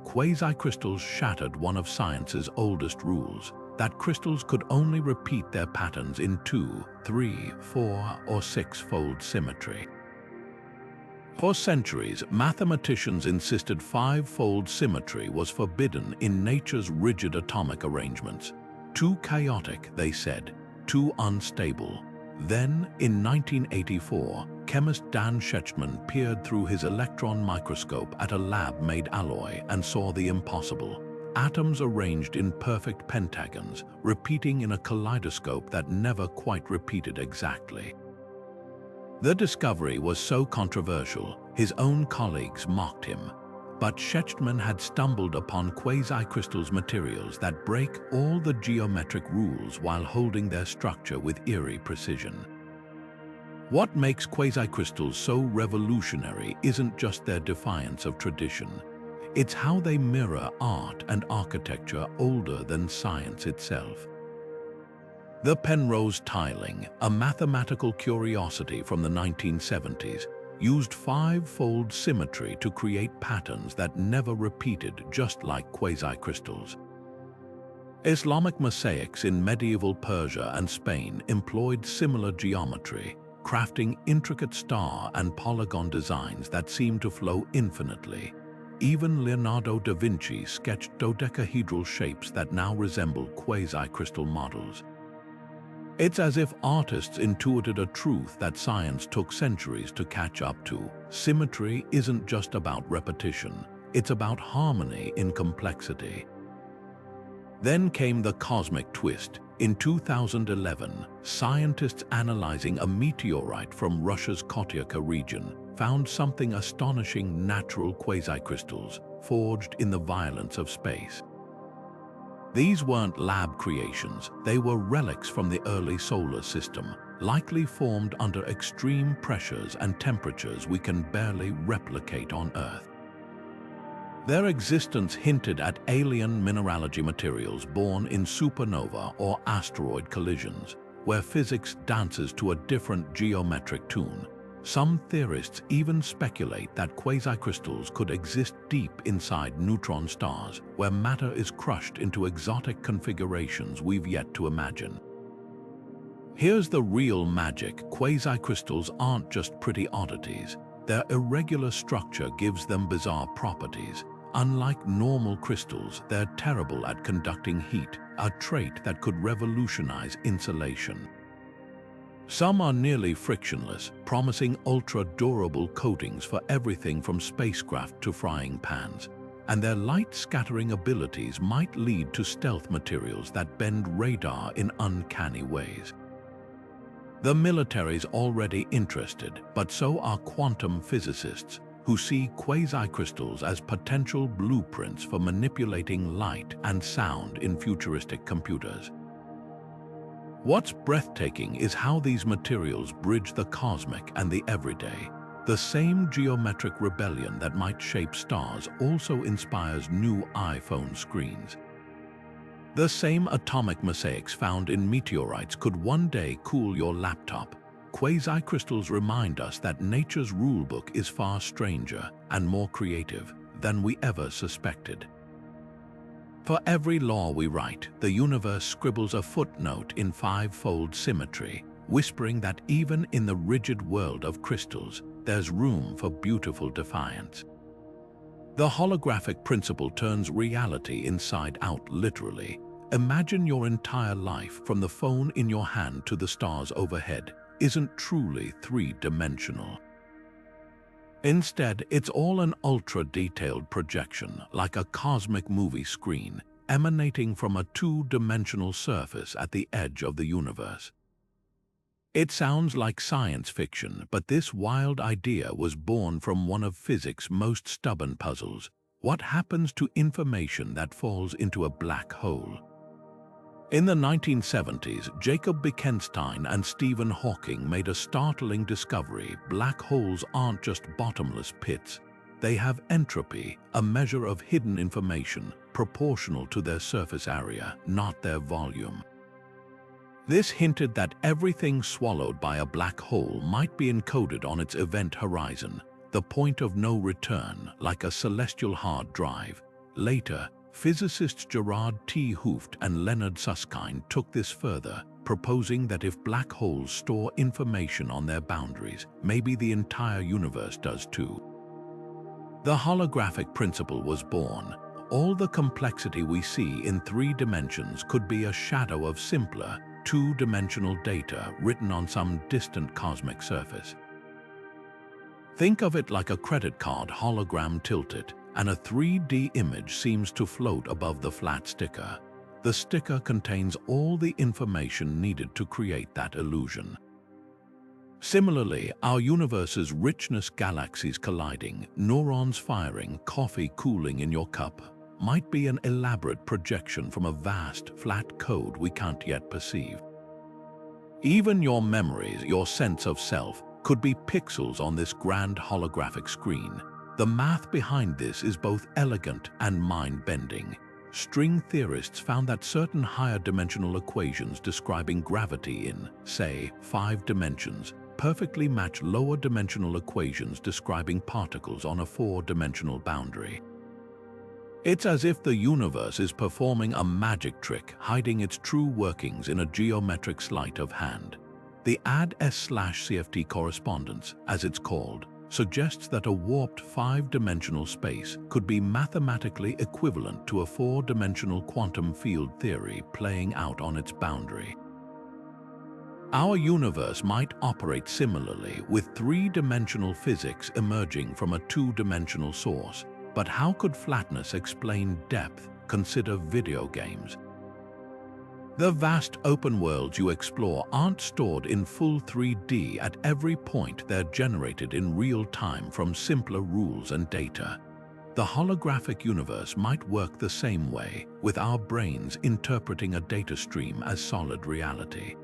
Quasi-crystals shattered one of science's oldest rules, that crystals could only repeat their patterns in 2, 3, 4, or 6-fold symmetry. For centuries, mathematicians insisted 5-fold symmetry was forbidden in nature's rigid atomic arrangements. Too chaotic, they said, too unstable. Then, in 1984, chemist Dan Shechtman peered through his electron microscope at a lab-made alloy and saw the impossible. Atoms arranged in perfect pentagons, repeating in a kaleidoscope that never quite repeated exactly. The discovery was so controversial, his own colleagues mocked him. But Shechtman had stumbled upon quasi-crystals materials that break all the geometric rules while holding their structure with eerie precision. What makes quasi-crystals so revolutionary isn't just their defiance of tradition. It's how they mirror art and architecture older than science itself. The Penrose tiling, a mathematical curiosity from the 1970s, used 5-fold symmetry to create patterns that never repeated, just like quasi-crystals. Islamic mosaics in medieval Persia and Spain employed similar geometry, crafting intricate star and polygon designs that seemed to flow infinitely. Even Leonardo da Vinci sketched dodecahedral shapes that now resemble quasi-crystal models. It's as if artists intuited a truth that science took centuries to catch up to. Symmetry isn't just about repetition, it's about harmony in complexity. Then came the cosmic twist. In 2011, scientists analyzing a meteorite from Russia's Kotyaka region found something astonishing: natural quasi-crystals, forged in the violence of space. These weren't lab creations, they were relics from the early solar system, likely formed under extreme pressures and temperatures we can barely replicate on Earth. Their existence hinted at alien mineralogy materials born in supernova or asteroid collisions, where physics dances to a different geometric tune. Some theorists even speculate that quasi-crystals could exist deep inside neutron stars, where matter is crushed into exotic configurations we've yet to imagine. Here's the real magic: quasi-crystals aren't just pretty oddities. Their irregular structure gives them bizarre properties. Unlike normal crystals, they're terrible at conducting heat, a trait that could revolutionize insulation. Some are nearly frictionless, promising ultra-durable coatings for everything from spacecraft to frying pans. And their light-scattering abilities might lead to stealth materials that bend radar in uncanny ways. The military's already interested, but so are quantum physicists, who see quasi-crystals as potential blueprints for manipulating light and sound in futuristic computers. What's breathtaking is how these materials bridge the cosmic and the everyday. The same geometric rebellion that might shape stars also inspires new iPhone screens. The same atomic mosaics found in meteorites could one day cool your laptop. Quasi-crystals remind us that nature's rulebook is far stranger and more creative than we ever suspected. For every law we write, the universe scribbles a footnote in 5-fold symmetry, whispering that even in the rigid world of crystals, there's room for beautiful defiance. The holographic principle turns reality inside out, literally. Imagine your entire life, from the phone in your hand to the stars overhead, isn't truly 3-dimensional. Instead, it's all an ultra-detailed projection, like a cosmic movie screen, emanating from a 2-dimensional surface at the edge of the universe. It sounds like science fiction, but this wild idea was born from one of physics' most stubborn puzzles. What happens to information that falls into a black hole? In the 1970s, Jacob Bekenstein and Stephen Hawking made a startling discovery. Black holes aren't just bottomless pits. They have entropy, a measure of hidden information, proportional to their surface area, not their volume. This hinted that everything swallowed by a black hole might be encoded on its event horizon, the point of no return, like a celestial hard drive. Later, physicists Gerard T. Hooft and Leonard Susskind took this further, proposing that if black holes store information on their boundaries, maybe the entire universe does too. The holographic principle was born. All the complexity we see in 3 dimensions could be a shadow of simpler, 2-dimensional data written on some distant cosmic surface. Think of it like a credit card hologram tilted, and a 3D image seems to float above the flat sticker. The sticker contains all the information needed to create that illusion. Similarly, our universe's richness, galaxies colliding, neurons firing, coffee cooling in your cup, might be an elaborate projection from a vast, flat code we can't yet perceive. Even your memories, your sense of self, could be pixels on this grand holographic screen. The math behind this is both elegant and mind-bending. String theorists found that certain higher-dimensional equations describing gravity in, say, 5 dimensions perfectly match lower-dimensional equations describing particles on a 4-dimensional boundary. It's as if the universe is performing a magic trick, hiding its true workings in a geometric sleight of hand. The AD/CFT correspondence, as it's called, suggests that a warped 5-dimensional space could be mathematically equivalent to a 4-dimensional quantum field theory playing out on its boundary. Our universe might operate similarly, with 3-dimensional physics emerging from a 2-dimensional source. But how could flatness explain depth? Consider video games. The vast open worlds you explore aren't stored in full 3D at every point. They're generated in real time from simpler rules and data. The holographic universe might work the same way, with our brains interpreting a data stream as solid reality.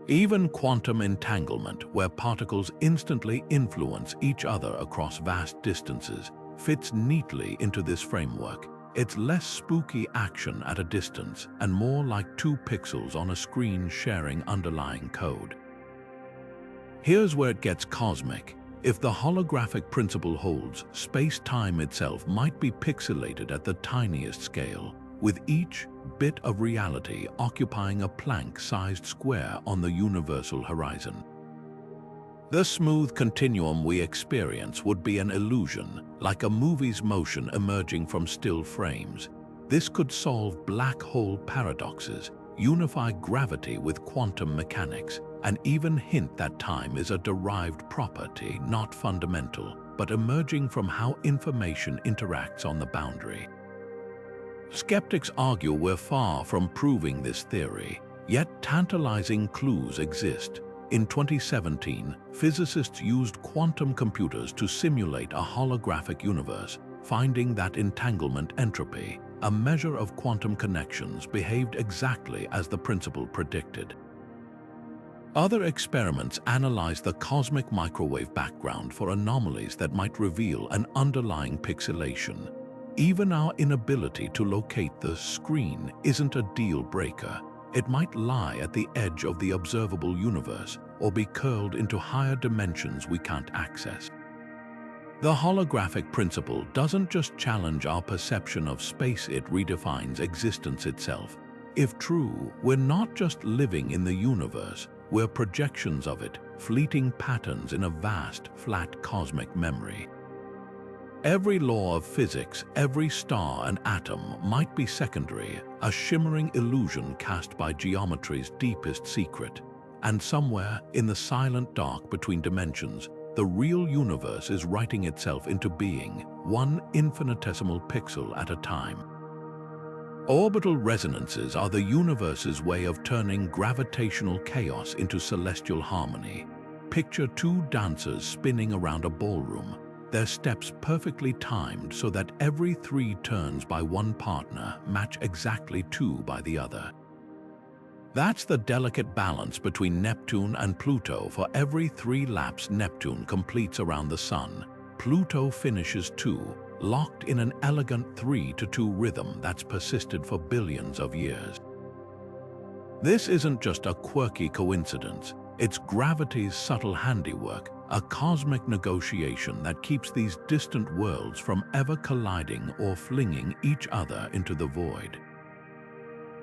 Even quantum entanglement, where particles instantly influence each other across vast distances, fits neatly into this framework. It's less spooky action at a distance and more like 2 pixels on a screen sharing underlying code. Here's where it gets cosmic. If the holographic principle holds, space-time itself might be pixelated at the tiniest scale, with each bit of reality occupying a Planck-sized square on the universal horizon. The smooth continuum we experience would be an illusion, like a movie's motion emerging from still frames. This could solve black hole paradoxes, unify gravity with quantum mechanics, and even hint that time is a derived property, not fundamental, but emerging from how information interacts on the boundary. Skeptics argue we're far from proving this theory, yet tantalizing clues exist. In 2017, physicists used quantum computers to simulate a holographic universe, finding that entanglement entropy, a measure of quantum connections, behaved exactly as the principle predicted. Other experiments analyzed the cosmic microwave background for anomalies that might reveal an underlying pixelation. Even our inability to locate the screen isn't a deal breaker. It might lie at the edge of the observable universe or be curled into higher dimensions we can't access. The holographic principle doesn't just challenge our perception of space, it redefines existence itself. If true, we're not just living in the universe, we're projections of it, fleeting patterns in a vast, flat cosmic memory. Every law of physics, every star and atom might be secondary, a shimmering illusion cast by geometry's deepest secret. And somewhere, in the silent dark between dimensions, the real universe is writing itself into being, one infinitesimal pixel at a time. Orbital resonances are the universe's way of turning gravitational chaos into celestial harmony. Picture two dancers spinning around a ballroom, their steps perfectly timed so that every 3 turns by one partner match exactly 2 by the other. That's the delicate balance between Neptune and Pluto. For every 3 laps Neptune completes around the Sun, Pluto finishes 2, locked in an elegant 3-2 rhythm that's persisted for billions of years. This isn't just a quirky coincidence, it's gravity's subtle handiwork, a cosmic negotiation that keeps these distant worlds from ever colliding or flinging each other into the void.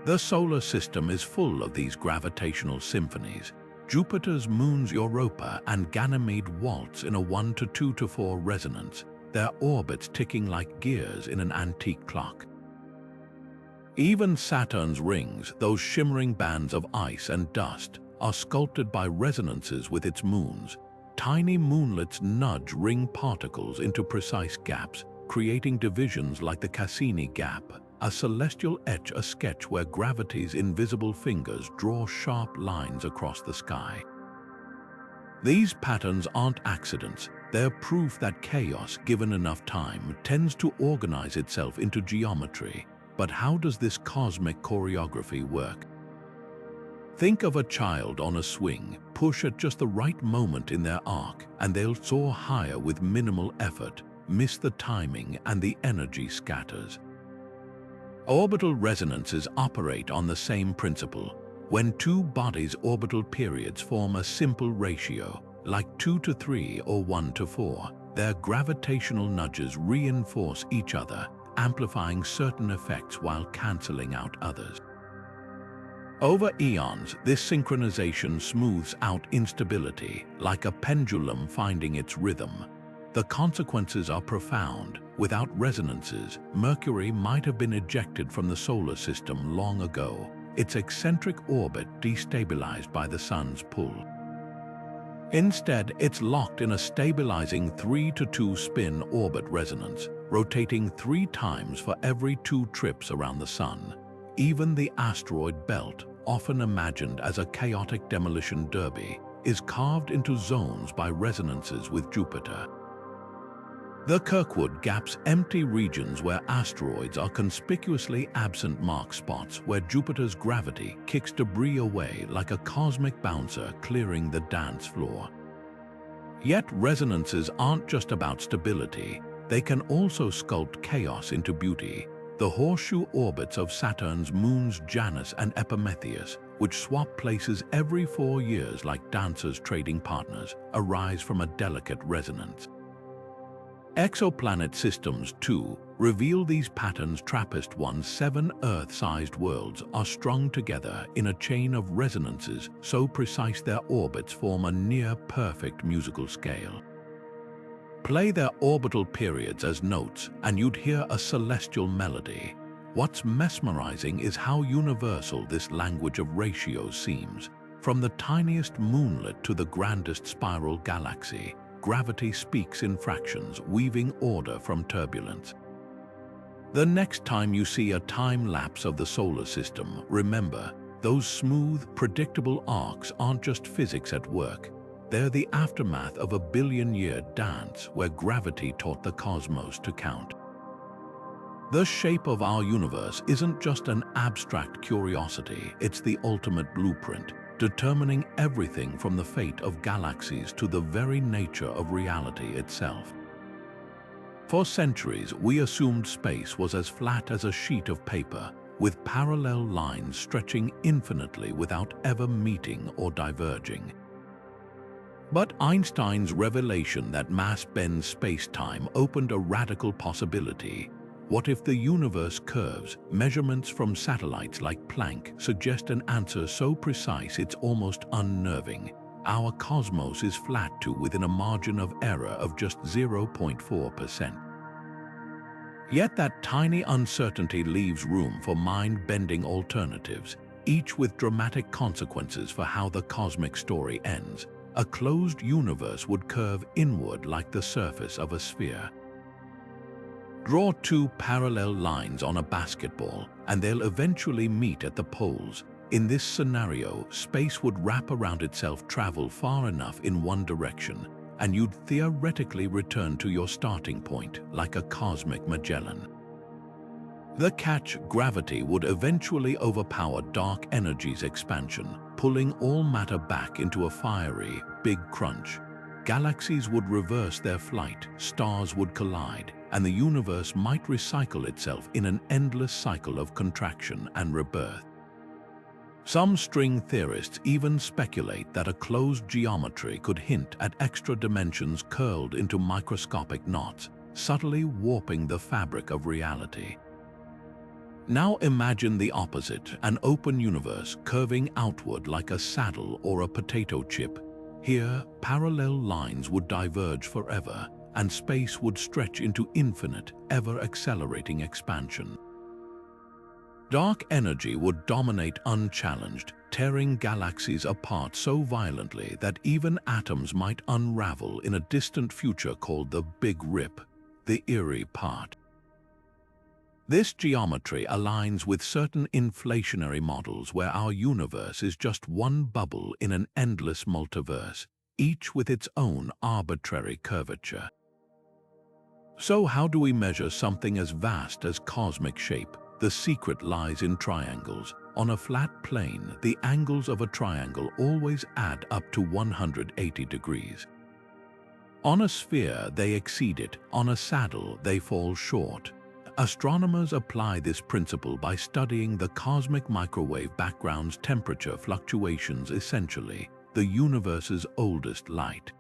The solar system is full of these gravitational symphonies. Jupiter's moons Europa and Ganymede waltz in a 1-2-4 resonance, their orbits ticking like gears in an antique clock. Even Saturn's rings, those shimmering bands of ice and dust, are sculpted by resonances with its moons. Tiny moonlets nudge ring particles into precise gaps, creating divisions like the Cassini gap, a celestial etch, a sketch where gravity's invisible fingers draw sharp lines across the sky. These patterns aren't accidents, they're proof that chaos, given enough time, tends to organize itself into geometry. But how does this cosmic choreography work? Think of a child on a swing. Push at just the right moment in their arc, and they'll soar higher with minimal effort. Miss the timing, and the energy scatters. Orbital resonances operate on the same principle. When 2 bodies' orbital periods form a simple ratio, like 2-3 or 1-4, their gravitational nudges reinforce each other, amplifying certain effects while cancelling out others. Over eons, this synchronization smooths out instability, like a pendulum finding its rhythm. The consequences are profound. Without resonances, Mercury might have been ejected from the solar system long ago, its eccentric orbit destabilized by the Sun's pull. Instead, it's locked in a stabilizing 3-2 spin orbit resonance, rotating 3 times for every 2 trips around the Sun. Even the asteroid belt, often imagined as a chaotic demolition derby, is carved into zones by resonances with Jupiter. The Kirkwood Gap's empty regions where asteroids are conspicuously absent mark spots where Jupiter's gravity kicks debris away like a cosmic bouncer clearing the dance floor. Yet resonances aren't just about stability, they can also sculpt chaos into beauty. The horseshoe orbits of Saturn's moons Janus and Epimetheus, which swap places every 4 years like dancers trading partners, arise from a delicate resonance. Exoplanet systems, too, reveal these patterns. TRAPPIST-1's 7 Earth-sized worlds are strung together in a chain of resonances so precise their orbits form a near-perfect musical scale. Play their orbital periods as notes, and you'd hear a celestial melody. What's mesmerizing is how universal this language of ratios seems. From the tiniest moonlet to the grandest spiral galaxy, gravity speaks in fractions, weaving order from turbulence. The next time you see a time lapse of the solar system, remember, those smooth, predictable arcs aren't just physics at work. They're the aftermath of a billion-year dance where gravity taught the cosmos to count. The shape of our universe isn't just an abstract curiosity, it's the ultimate blueprint, determining everything from the fate of galaxies to the very nature of reality itself. For centuries, we assumed space was as flat as a sheet of paper, with parallel lines stretching infinitely without ever meeting or diverging. But Einstein's revelation that mass bends space-time opened a radical possibility. What if the universe curves? Measurements from satellites like Planck suggest an answer so precise it's almost unnerving. Our cosmos is flat too, within a margin of error of just 0.4%. Yet that tiny uncertainty leaves room for mind-bending alternatives, each with dramatic consequences for how the cosmic story ends. A closed universe would curve inward like the surface of a sphere. Draw two parallel lines on a basketball, and they'll eventually meet at the poles. In this scenario, space would wrap around itself, travel far enough in one direction, and you'd theoretically return to your starting point, like a cosmic Magellan. The catch: gravity would eventually overpower dark energy's expansion, pulling all matter back into a fiery, big crunch. Galaxies would reverse their flight, stars would collide, and the universe might recycle itself in an endless cycle of contraction and rebirth. Some string theorists even speculate that a closed geometry could hint at extra dimensions curled into microscopic knots, subtly warping the fabric of reality. Now imagine the opposite, an open universe curving outward like a saddle or a potato chip. Here, parallel lines would diverge forever, and space would stretch into infinite, ever-accelerating expansion. Dark energy would dominate unchallenged, tearing galaxies apart so violently that even atoms might unravel in a distant future called the Big Rip, the eerie part. This geometry aligns with certain inflationary models where our universe is just one bubble in an endless multiverse, each with its own arbitrary curvature. So how do we measure something as vast as cosmic shape? The secret lies in triangles. On a flat plane, the angles of a triangle always add up to 180 degrees. On a sphere, they exceed it. On a saddle, they fall short. Astronomers apply this principle by studying the cosmic microwave background's temperature fluctuations, essentially the universe's oldest light.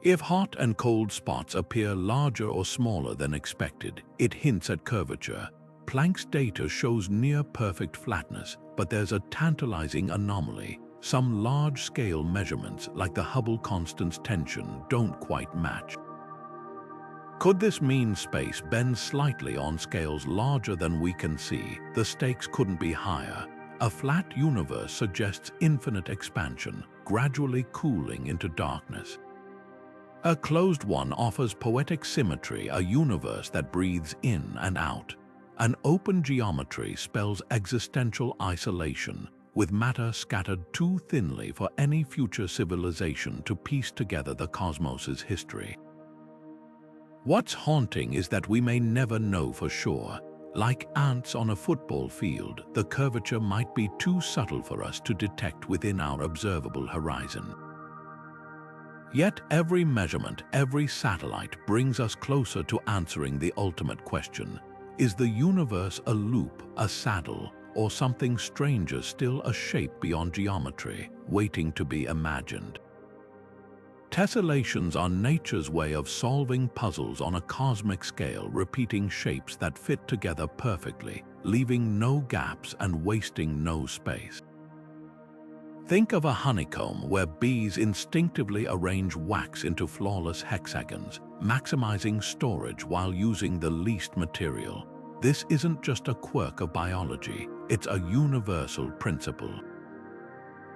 If hot and cold spots appear larger or smaller than expected, it hints at curvature. Planck's data shows near-perfect flatness, but there's a tantalizing anomaly. Some large-scale measurements, like the Hubble constant's tension, don't quite match. Could this mean space bends slightly on scales larger than we can see? The stakes couldn't be higher. A flat universe suggests infinite expansion, gradually cooling into darkness. A closed one offers poetic symmetry, a universe that breathes in and out. An open geometry spells existential isolation, with matter scattered too thinly for any future civilization to piece together the cosmos's history. What's haunting is that we may never know for sure. Like ants on a football field, the curvature might be too subtle for us to detect within our observable horizon. Yet every measurement, every satellite brings us closer to answering the ultimate question. Is the universe a loop, a saddle, or something stranger still, a shape beyond geometry, waiting to be imagined? Tessellations are nature's way of solving puzzles on a cosmic scale, repeating shapes that fit together perfectly, leaving no gaps and wasting no space. Think of a honeycomb where bees instinctively arrange wax into flawless hexagons, maximizing storage while using the least material. This isn't just a quirk of biology, it's a universal principle.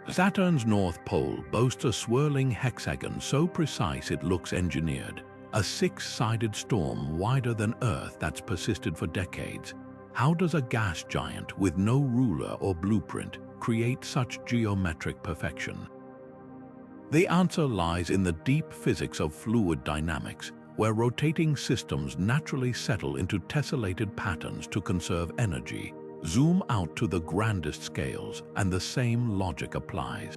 Saturn's North Pole boasts a swirling hexagon so precise it looks engineered, a six-sided storm wider than Earth that's persisted for decades. How does a gas giant with no ruler or blueprint create such geometric perfection? The answer lies in the deep physics of fluid dynamics, where rotating systems naturally settle into tessellated patterns to conserve energy. Zoom out to the grandest scales, and the same logic applies.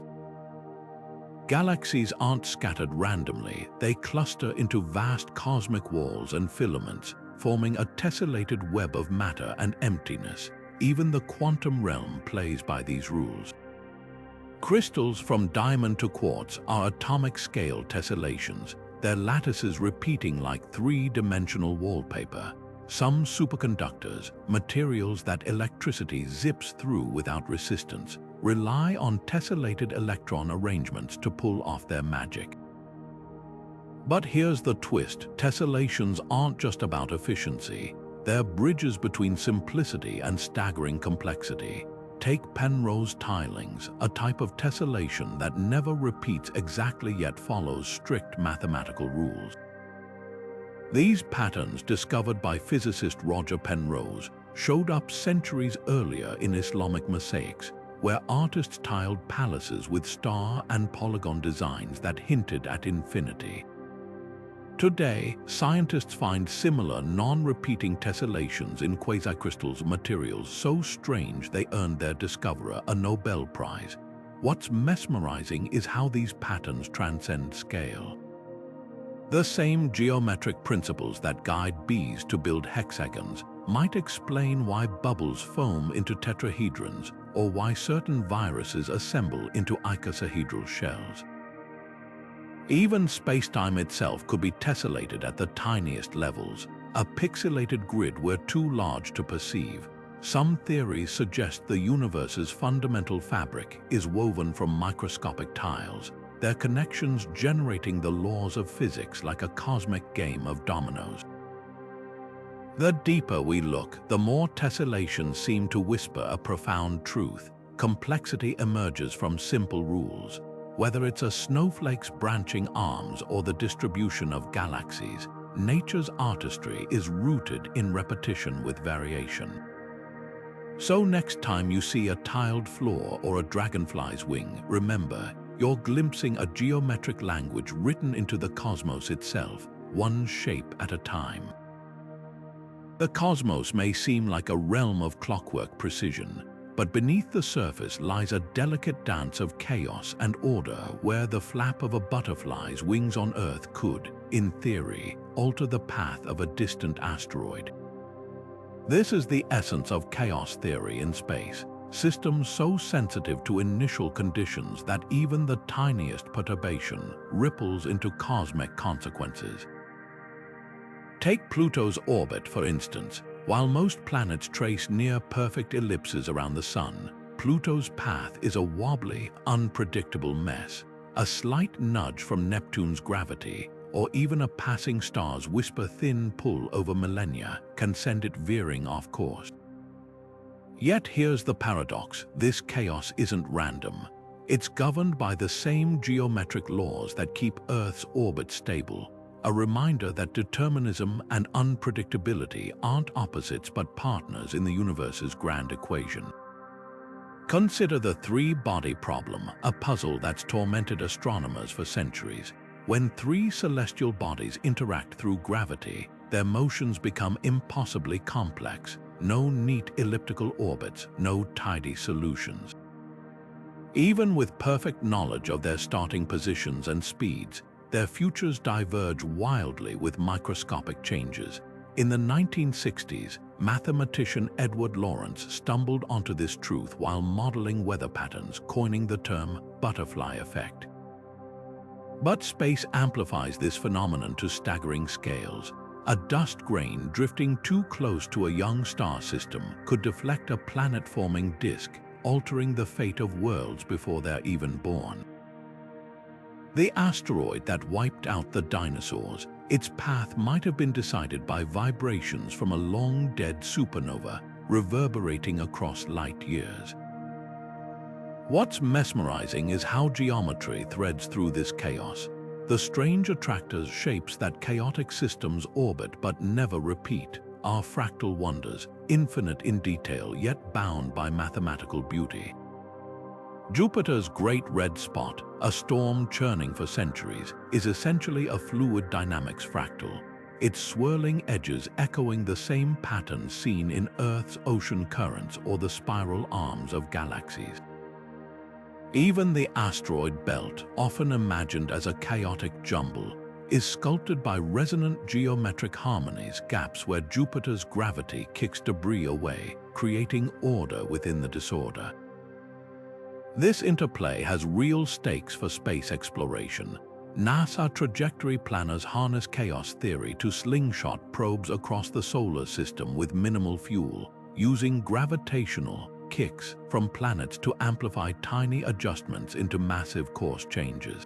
Galaxies aren't scattered randomly, they cluster into vast cosmic walls and filaments, forming a tessellated web of matter and emptiness. Even the quantum realm plays by these rules. Crystals from diamond to quartz are atomic-scale tessellations, their lattices repeating like three-dimensional wallpaper. Some superconductors, materials that electricity zips through without resistance, rely on tessellated electron arrangements to pull off their magic. But here's the twist: tessellations aren't just about efficiency. They're bridges between simplicity and staggering complexity. Take Penrose tilings, a type of tessellation that never repeats exactly yet follows strict mathematical rules. These patterns, discovered by physicist Roger Penrose, showed up centuries earlier in Islamic mosaics, where artists tiled palaces with star and polygon designs that hinted at infinity. Today, scientists find similar non-repeating tessellations in quasi-crystals materials so strange they earned their discoverer a Nobel Prize. What's mesmerizing is how these patterns transcend scale. The same geometric principles that guide bees to build hexagons might explain why bubbles foam into tetrahedrons or why certain viruses assemble into icosahedral shells. Even spacetime itself could be tessellated at the tiniest levels, a pixelated grid we're too large to perceive. Some theories suggest the universe's fundamental fabric is woven from microscopic tiles, their connections generating the laws of physics like a cosmic game of dominoes. The deeper we look, the more tessellations seem to whisper a profound truth. Complexity emerges from simple rules. Whether it's a snowflake's branching arms or the distribution of galaxies, nature's artistry is rooted in repetition with variation. So next time you see a tiled floor or a dragonfly's wing, remember, you're glimpsing a geometric language written into the cosmos itself, one shape at a time. The cosmos may seem like a realm of clockwork precision, but beneath the surface lies a delicate dance of chaos and order where the flap of a butterfly's wings on Earth could, in theory, alter the path of a distant asteroid. This is the essence of chaos theory in space, systems so sensitive to initial conditions that even the tiniest perturbation ripples into cosmic consequences. Take Pluto's orbit, for instance. While most planets trace near-perfect ellipses around the Sun, Pluto's path is a wobbly, unpredictable mess. A slight nudge from Neptune's gravity, or even a passing star's whisper-thin pull over millennia, can send it veering off course. Yet here's the paradox: this chaos isn't random. It's governed by the same geometric laws that keep Earth's orbit stable. A reminder that determinism and unpredictability aren't opposites but partners in the universe's grand equation. Consider the three-body problem, a puzzle that's tormented astronomers for centuries. When three celestial bodies interact through gravity, their motions become impossibly complex. No neat elliptical orbits, no tidy solutions. Even with perfect knowledge of their starting positions and speeds, their futures diverge wildly with microscopic changes. In the 1960s, mathematician Edward Lorenz stumbled onto this truth while modeling weather patterns, coining the term butterfly effect. But space amplifies this phenomenon to staggering scales. A dust grain drifting too close to a young star system could deflect a planet-forming disk, altering the fate of worlds before they're even born. The asteroid that wiped out the dinosaurs, its path might have been decided by vibrations from a long-dead supernova reverberating across light years. What's mesmerizing is how geometry threads through this chaos. The strange attractors, shapes that chaotic systems orbit but never repeat, are fractal wonders, infinite in detail yet bound by mathematical beauty. Jupiter's Great Red Spot, a storm churning for centuries, is essentially a fluid dynamics fractal, its swirling edges echoing the same patterns seen in Earth's ocean currents or the spiral arms of galaxies. Even the asteroid belt, often imagined as a chaotic jumble, is sculpted by resonant geometric harmonies, gaps where Jupiter's gravity kicks debris away, creating order within the disorder. This interplay has real stakes for space exploration. NASA trajectory planners harness chaos theory to slingshot probes across the solar system with minimal fuel, using gravitational kicks from planets to amplify tiny adjustments into massive course changes.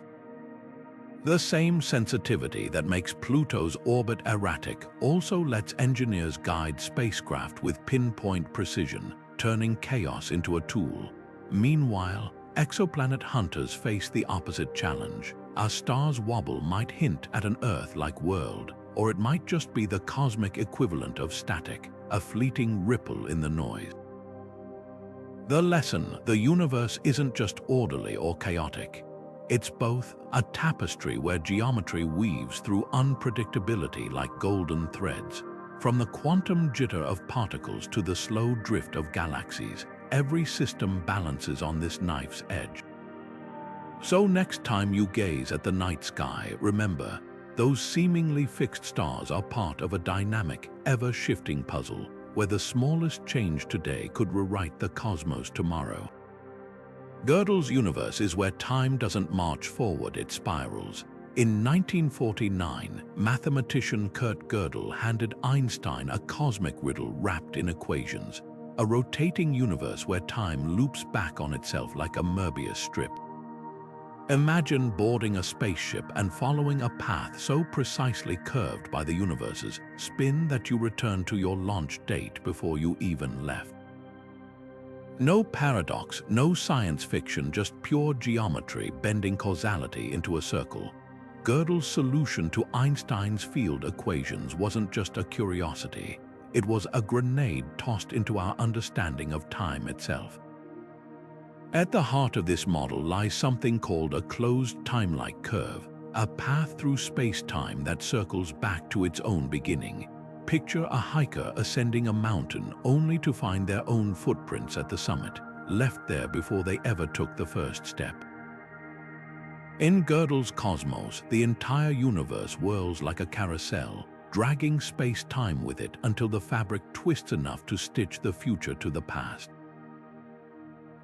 The same sensitivity that makes Pluto's orbit erratic also lets engineers guide spacecraft with pinpoint precision, turning chaos into a tool. Meanwhile, exoplanet hunters face the opposite challenge. A star's wobble might hint at an Earth-like world, or it might just be the cosmic equivalent of static, a fleeting ripple in the noise. The lesson: the universe isn't just orderly or chaotic. It's both a tapestry where geometry weaves through unpredictability like golden threads. From the quantum jitter of particles to the slow drift of galaxies, every system balances on this knife's edge. So next time you gaze at the night sky, remember, those seemingly fixed stars are part of a dynamic, ever-shifting puzzle, where the smallest change today could rewrite the cosmos tomorrow. Gödel's universe is where time doesn't march forward, it spirals. In 1949, mathematician Kurt Gödel handed Einstein a cosmic riddle wrapped in equations, a rotating universe where time loops back on itself like a Möbius strip. Imagine boarding a spaceship and following a path so precisely curved by the universe's spin that you return to your launch date before you even left. No paradox, no science fiction, just pure geometry bending causality into a circle. Gödel's solution to Einstein's field equations wasn't just a curiosity. It was a grenade tossed into our understanding of time itself. At the heart of this model lies something called a closed time-like curve, a path through space-time that circles back to its own beginning. Picture a hiker ascending a mountain only to find their own footprints at the summit, left there before they ever took the first step. In Gödel's cosmos, the entire universe whirls like a carousel, dragging space-time with it until the fabric twists enough to stitch the future to the past.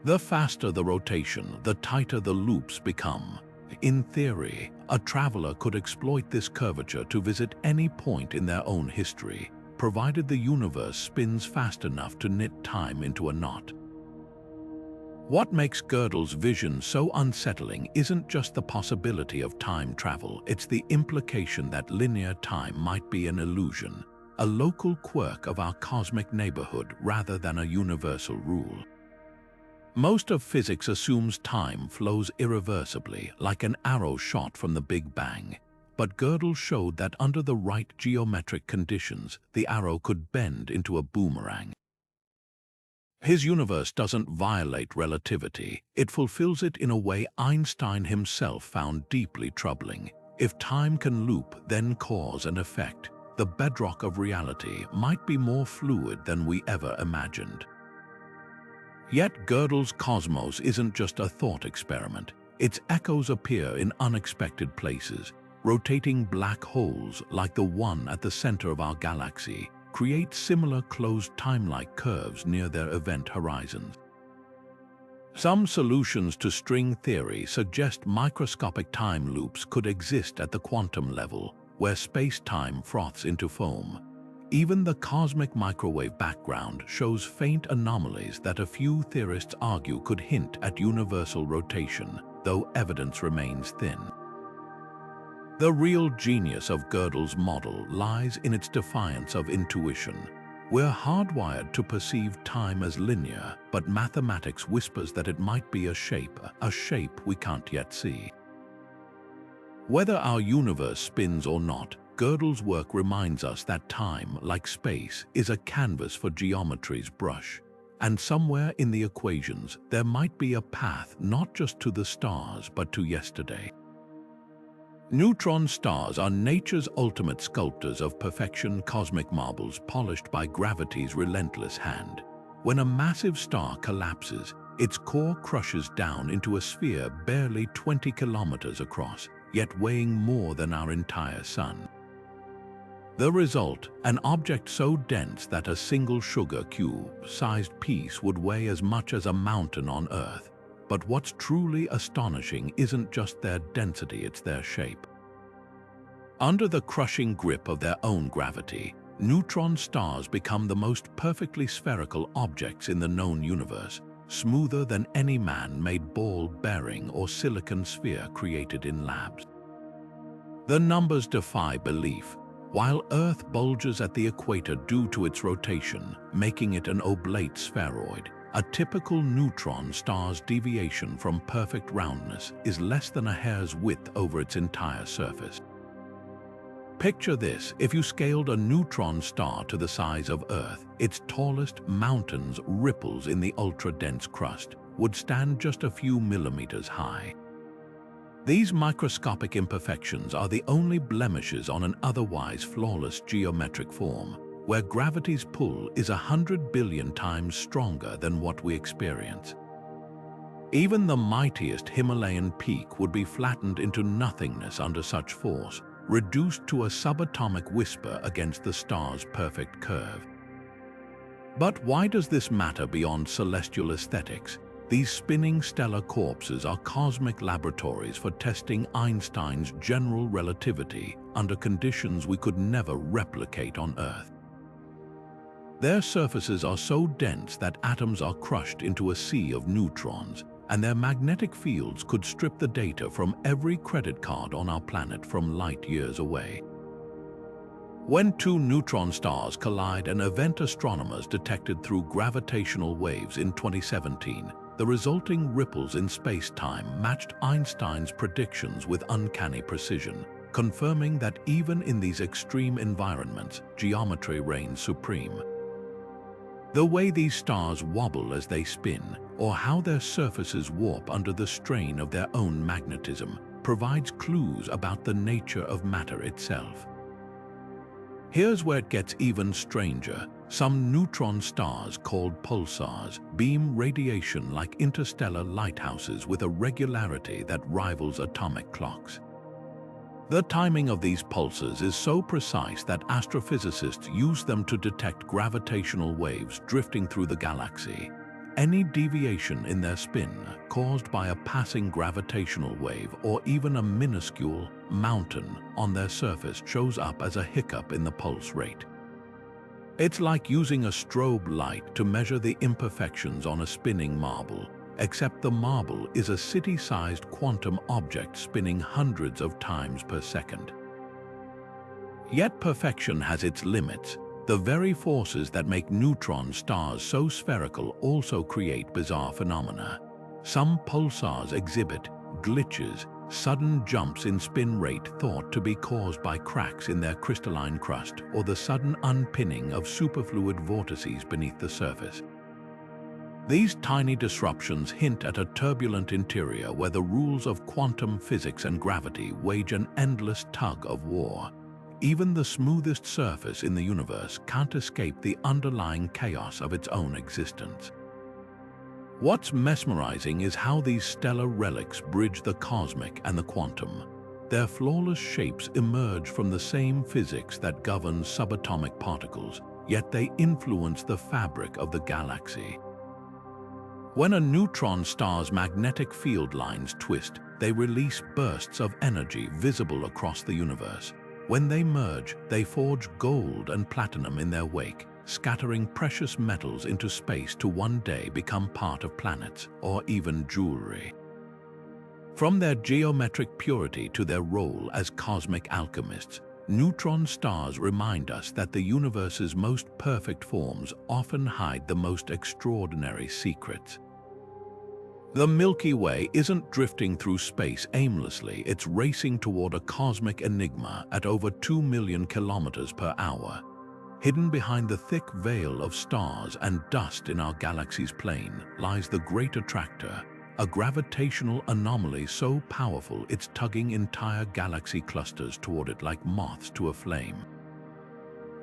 The faster the rotation, the tighter the loops become. In theory, a traveler could exploit this curvature to visit any point in their own history, provided the universe spins fast enough to knit time into a knot. What makes Gödel's vision so unsettling isn't just the possibility of time travel, it's the implication that linear time might be an illusion, a local quirk of our cosmic neighborhood rather than a universal rule. Most of physics assumes time flows irreversibly, like an arrow shot from the Big Bang. But Gödel showed that under the right geometric conditions, the arrow could bend into a boomerang. His universe doesn't violate relativity, it fulfills it in a way Einstein himself found deeply troubling. If time can loop, then cause and effect, the bedrock of reality might be more fluid than we ever imagined. Yet Gödel's cosmos isn't just a thought experiment. Its echoes appear in unexpected places. Rotating black holes, like the one at the center of our galaxy, create similar closed time-like curves near their event horizons. Some solutions to string theory suggest microscopic time loops could exist at the quantum level, where space-time froths into foam. Even the cosmic microwave background shows faint anomalies that a few theorists argue could hint at universal rotation, though evidence remains thin. The real genius of Gödel's model lies in its defiance of intuition. We're hardwired to perceive time as linear, but mathematics whispers that it might be a shape we can't yet see. Whether our universe spins or not, Gödel's work reminds us that time, like space, is a canvas for geometry's brush. And somewhere in the equations, there might be a path not just to the stars, but to yesterday. Neutron stars are nature's ultimate sculptors of perfection, cosmic marbles polished by gravity's relentless hand. When a massive star collapses, its core crushes down into a sphere barely 20 kilometers across, yet weighing more than our entire sun. The result, an object so dense that a single sugar cube-sized piece would weigh as much as a mountain on Earth. But what's truly astonishing isn't just their density, it's their shape. Under the crushing grip of their own gravity, neutron stars become the most perfectly spherical objects in the known universe, smoother than any man-made ball bearing or silicon sphere created in labs. The numbers defy belief. While Earth bulges at the equator due to its rotation, making it an oblate spheroid, a typical neutron star's deviation from perfect roundness is less than a hair's width over its entire surface. Picture this: if you scaled a neutron star to the size of Earth, its tallest mountains, ripples in the ultra-dense crust, would stand just a few millimeters high. These microscopic imperfections are the only blemishes on an otherwise flawless geometric form, where gravity's pull is 100 billion times stronger than what we experience. Even the mightiest Himalayan peak would be flattened into nothingness under such force, reduced to a subatomic whisper against the star's perfect curve. But why does this matter beyond celestial aesthetics? These spinning stellar corpses are cosmic laboratories for testing Einstein's general relativity under conditions we could never replicate on Earth. Their surfaces are so dense that atoms are crushed into a sea of neutrons, and their magnetic fields could strip the data from every credit card on our planet from light years away. When two neutron stars collide, an event astronomers detected through gravitational waves in 2017, the resulting ripples in space-time matched Einstein's predictions with uncanny precision, confirming that even in these extreme environments, geometry reigns supreme. The way these stars wobble as they spin, or how their surfaces warp under the strain of their own magnetism, provides clues about the nature of matter itself. Here's where it gets even stranger. Some neutron stars, called pulsars, beam radiation like interstellar lighthouses with a regularity that rivals atomic clocks. The timing of these pulses is so precise that astrophysicists use them to detect gravitational waves drifting through the galaxy. Any deviation in their spin, caused by a passing gravitational wave or even a minuscule mountain on their surface, shows up as a hiccup in the pulse rate. It's like using a strobe light to measure the imperfections on a spinning marble, except the marble is a city-sized quantum object spinning hundreds of times per second. Yet perfection has its limits. The very forces that make neutron stars so spherical also create bizarre phenomena. Some pulsars exhibit glitches, sudden jumps in spin rate thought to be caused by cracks in their crystalline crust or the sudden unpinning of superfluid vortices beneath the surface. These tiny disruptions hint at a turbulent interior where the rules of quantum physics and gravity wage an endless tug of war. Even the smoothest surface in the universe can't escape the underlying chaos of its own existence. What's mesmerizing is how these stellar relics bridge the cosmic and the quantum. Their flawless shapes emerge from the same physics that governs subatomic particles, yet they influence the fabric of the galaxy. When a neutron star's magnetic field lines twist, they release bursts of energy visible across the universe. When they merge, they forge gold and platinum in their wake, scattering precious metals into space to one day become part of planets or even jewelry. From their geometric purity to their role as cosmic alchemists, neutron stars remind us that the universe's most perfect forms often hide the most extraordinary secrets. The Milky Way isn't drifting through space aimlessly, it's racing toward a cosmic enigma at over 2 million kilometers per hour. Hidden behind the thick veil of stars and dust in our galaxy's plane lies the Great Attractor, a gravitational anomaly so powerful it's tugging entire galaxy clusters toward it like moths to a flame.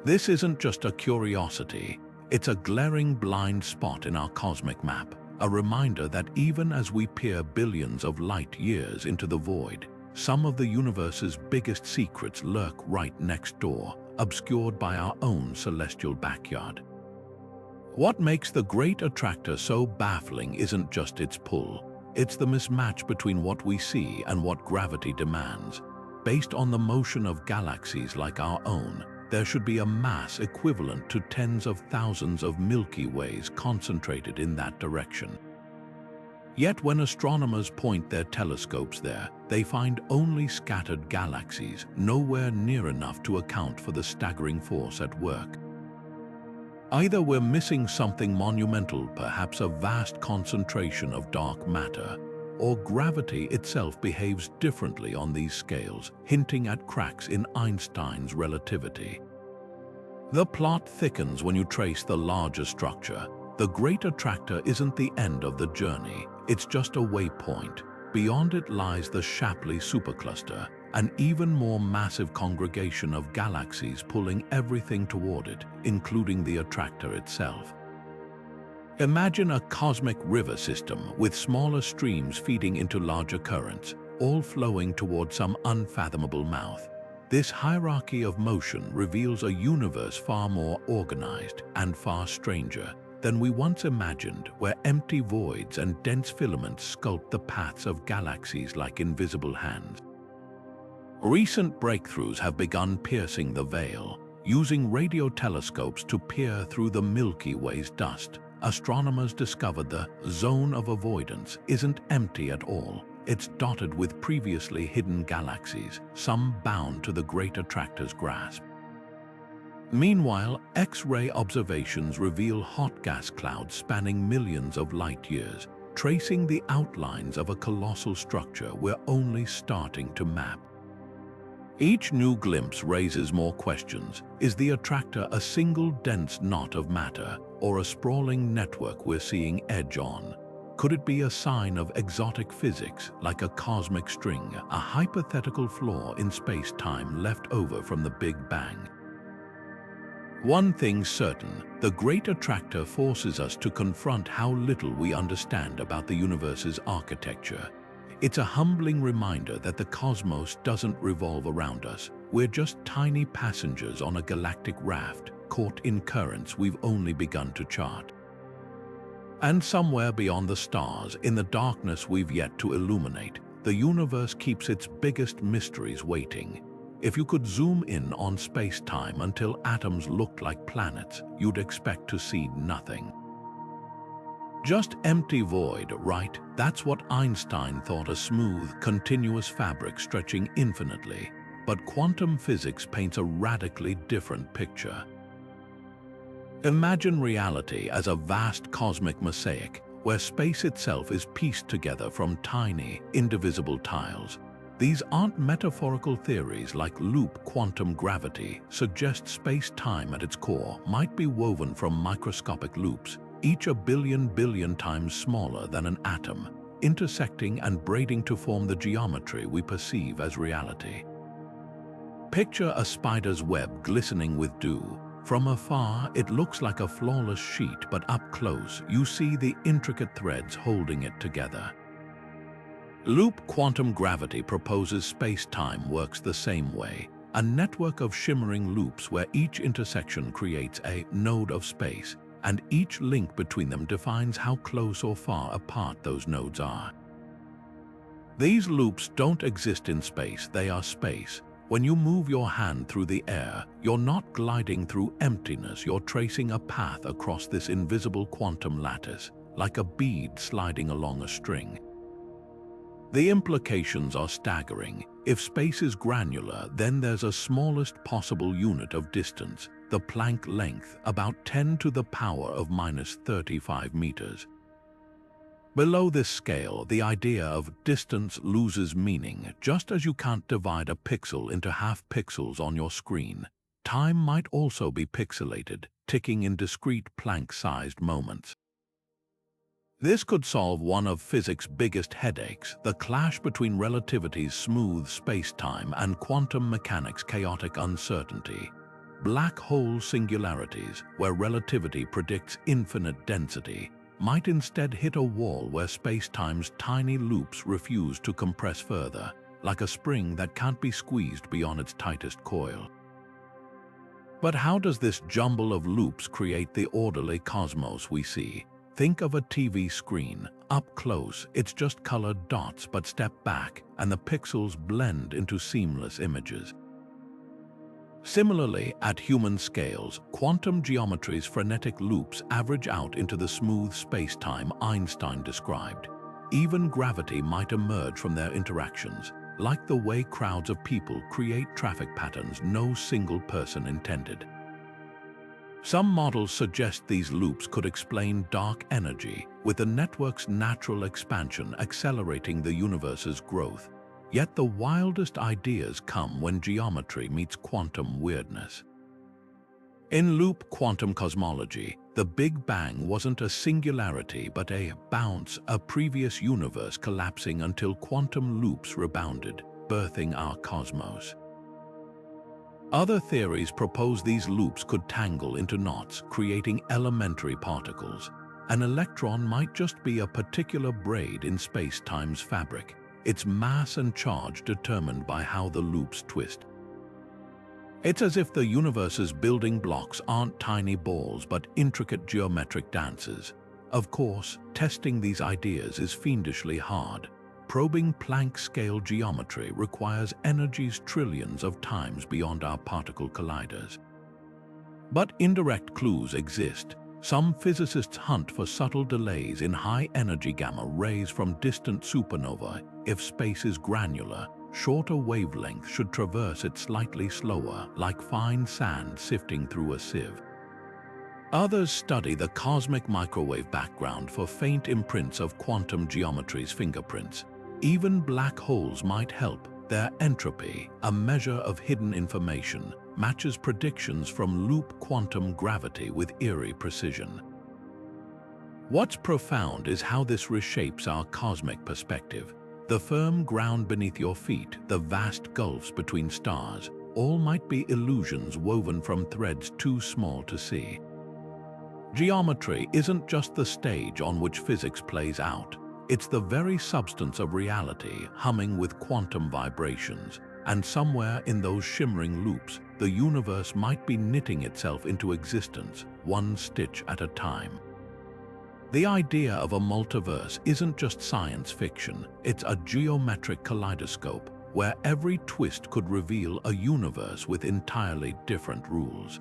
This isn't just a curiosity, it's a glaring blind spot in our cosmic map. A reminder that even as we peer billions of light years into the void, some of the universe's biggest secrets lurk right next door, obscured by our own celestial backyard. What makes the Great Attractor so baffling isn't just its pull, it's the mismatch between what we see and what gravity demands. Based on the motion of galaxies like our own, there should be a mass equivalent to tens of thousands of Milky Ways concentrated in that direction. Yet when astronomers point their telescopes there, they find only scattered galaxies, nowhere near enough to account for the staggering force at work. Either we're missing something monumental, perhaps a vast concentration of dark matter, or gravity itself behaves differently on these scales, hinting at cracks in Einstein's relativity. The plot thickens when you trace the larger structure. The Great Attractor isn't the end of the journey, it's just a waypoint. Beyond it lies the Shapley supercluster, an even more massive congregation of galaxies pulling everything toward it, including the attractor itself. Imagine a cosmic river system with smaller streams feeding into larger currents, all flowing toward some unfathomable mouth. This hierarchy of motion reveals a universe far more organized and far stranger than we once imagined, where empty voids and dense filaments sculpt the paths of galaxies like invisible hands. Recent breakthroughs have begun piercing the veil. Using radio telescopes to peer through the Milky Way's dust, astronomers discovered the zone of avoidance isn't empty at all. It's dotted with previously hidden galaxies, some bound to the Great Attractor's grasp. Meanwhile, X-ray observations reveal hot gas clouds spanning millions of light years, tracing the outlines of a colossal structure we're only starting to map. Each new glimpse raises more questions. Is the attractor a single dense knot of matter, or a sprawling network we're seeing edge on? Could it be a sign of exotic physics, like a cosmic string, a hypothetical flaw in space-time left over from the Big Bang? One thing's certain, the Great Attractor forces us to confront how little we understand about the universe's architecture. It's a humbling reminder that the cosmos doesn't revolve around us. We're just tiny passengers on a galactic raft, caught in currents we've only begun to chart. And somewhere beyond the stars, in the darkness we've yet to illuminate, the universe keeps its biggest mysteries waiting. If you could zoom in on space-time until atoms looked like planets, you'd expect to see nothing. Just empty void, right? That's what Einstein thought a smooth, continuous fabric stretching infinitely. But quantum physics paints a radically different picture. Imagine reality as a vast cosmic mosaic, where space itself is pieced together from tiny, indivisible tiles. These aren't metaphorical theories like loop quantum gravity suggest space-time at its core might be woven from microscopic loops, each a billion times smaller than an atom, intersecting and braiding to form the geometry we perceive as reality. Picture a spider's web glistening with dew. From afar, it looks like a flawless sheet, but up close, you see the intricate threads holding it together. Loop quantum gravity proposes space-time works the same way, a network of shimmering loops where each intersection creates a node of space, and each link between them defines how close or far apart those nodes are. These loops don't exist in space, they are space. When you move your hand through the air, you're not gliding through emptiness, you're tracing a path across this invisible quantum lattice, like a bead sliding along a string. The implications are staggering. If space is granular, then there's a smallest possible unit of distance, the Planck length, about 10 to the power of minus 35 meters. Below this scale, the idea of distance loses meaning. Just as you can't divide a pixel into half pixels on your screen, time might also be pixelated, ticking in discrete Planck-sized moments. This could solve one of physics' biggest headaches, the clash between relativity's smooth space-time and quantum mechanics' chaotic uncertainty. Black hole singularities, where relativity predicts infinite density, might instead hit a wall where space-time's tiny loops refuse to compress further, like a spring that can't be squeezed beyond its tightest coil. But how does this jumble of loops create the orderly cosmos we see? Think of a TV screen. Up close, it's just colored dots, but step back, and the pixels blend into seamless images. Similarly, at human scales, quantum geometry's frenetic loops average out into the smooth space-time Einstein described. Even gravity might emerge from their interactions, like the way crowds of people create traffic patterns no single person intended. Some models suggest these loops could explain dark energy, with the network's natural expansion accelerating the universe's growth. Yet the wildest ideas come when geometry meets quantum weirdness. In loop quantum cosmology, the Big Bang wasn't a singularity but a bounce, a previous universe collapsing until quantum loops rebounded, birthing our cosmos. Other theories propose these loops could tangle into knots, creating elementary particles. An electron might just be a particular braid in space-time's fabric, its mass and charge determined by how the loops twist. It's as if the universe's building blocks aren't tiny balls but intricate geometric dances. Of course, testing these ideas is fiendishly hard. Probing Planck-scale geometry requires energies trillions of times beyond our particle colliders. But indirect clues exist. Some physicists hunt for subtle delays in high-energy gamma rays from distant supernovae. If space is granular, shorter wavelengths should traverse it slightly slower, like fine sand sifting through a sieve. Others study the cosmic microwave background for faint imprints of quantum geometry's fingerprints. Even black holes might help. Their entropy, a measure of hidden information, matches predictions from loop quantum gravity with eerie precision. What's profound is how this reshapes our cosmic perspective. The firm ground beneath your feet, the vast gulfs between stars, all might be illusions woven from threads too small to see. Geometry isn't just the stage on which physics plays out. It's the very substance of reality humming with quantum vibrations, and somewhere in those shimmering loops, the universe might be knitting itself into existence, one stitch at a time. The idea of a multiverse isn't just science fiction, it's a geometric kaleidoscope where every twist could reveal a universe with entirely different rules.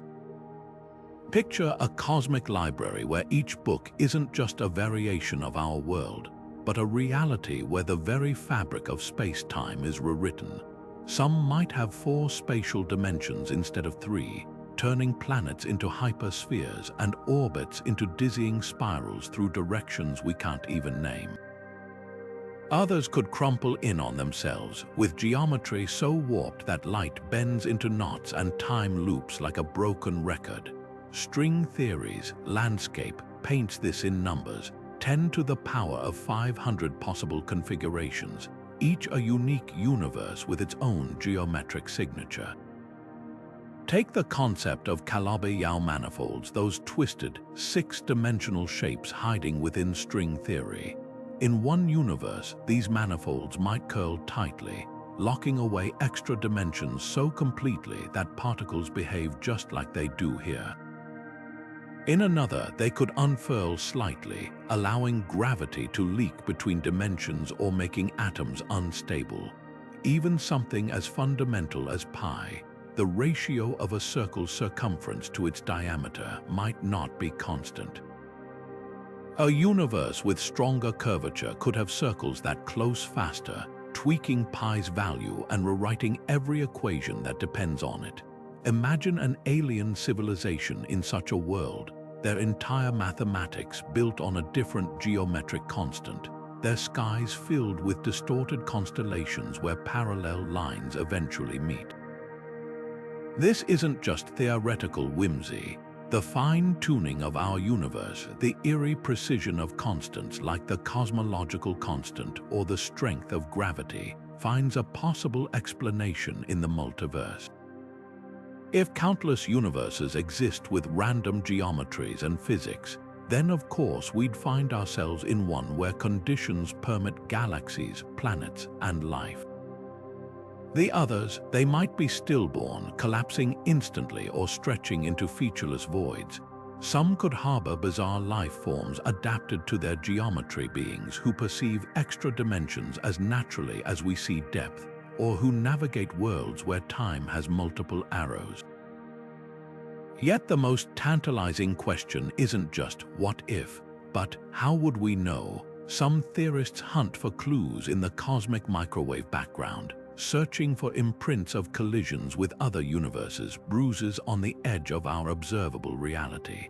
Picture a cosmic library where each book isn't just a variation of our world, but a reality where the very fabric of space-time is rewritten. Some might have 4 spatial dimensions instead of 3, turning planets into hyperspheres and orbits into dizzying spirals through directions we can't even name. Others could crumple in on themselves, with geometry so warped that light bends into knots and time loops like a broken record. String theory's landscape paints this in numbers, 10 to the power of 500 possible configurations, each a unique universe with its own geometric signature. Take the concept of Calabi-Yau manifolds, those twisted, 6-dimensional shapes hiding within string theory. In one universe, these manifolds might curl tightly, locking away extra dimensions so completely that particles behave just like they do here. In another, they could unfurl slightly, allowing gravity to leak between dimensions or making atoms unstable. Even something as fundamental as pi, the ratio of a circle's circumference to its diameter, might not be constant. A universe with stronger curvature could have circles that close faster, tweaking pi's value and rewriting every equation that depends on it. Imagine an alien civilization in such a world, their entire mathematics built on a different geometric constant, their skies filled with distorted constellations where parallel lines eventually meet. This isn't just theoretical whimsy. The fine-tuning of our universe, the eerie precision of constants like the cosmological constant or the strength of gravity, finds a possible explanation in the multiverse. If countless universes exist with random geometries and physics, then of course we'd find ourselves in one where conditions permit galaxies, planets, and life. The others, they might be stillborn, collapsing instantly or stretching into featureless voids. Some could harbor bizarre life forms adapted to their geometry, beings who perceive extra dimensions as naturally as we see depth, or who navigate worlds where time has multiple arrows. Yet the most tantalizing question isn't just what if, but how would we know? Some theorists hunt for clues in the cosmic microwave background, searching for imprints of collisions with other universes, bruises on the edge of our observable reality.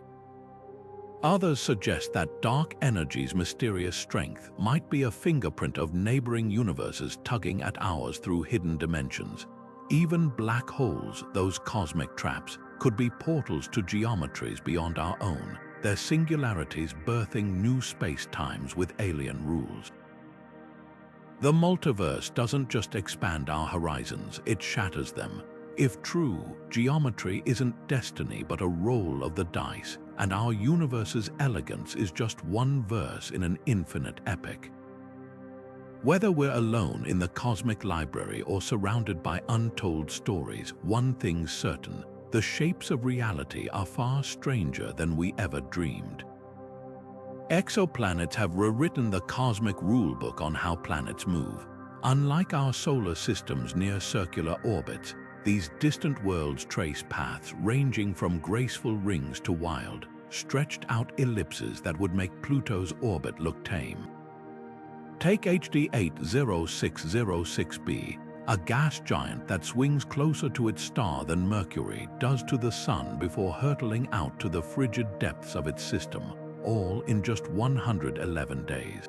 Others suggest that dark energy's mysterious strength might be a fingerprint of neighboring universes tugging at ours through hidden dimensions. Even black holes, those cosmic traps, could be portals to geometries beyond our own, their singularities birthing new space-times with alien rules. The multiverse doesn't just expand our horizons, it shatters them. If true, geometry isn't destiny but a roll of the dice, and our universe's elegance is just one verse in an infinite epic. Whether we're alone in the cosmic library or surrounded by untold stories, one thing's certain: the shapes of reality are far stranger than we ever dreamed. Exoplanets have rewritten the cosmic rulebook on how planets move. Unlike our solar system's near-circular orbits, these distant worlds trace paths ranging from graceful rings to wild, stretched-out ellipses that would make Pluto's orbit look tame. Take HD 80606b, a gas giant that swings closer to its star than Mercury does to the Sun before hurtling out to the frigid depths of its system, all in just 111 days.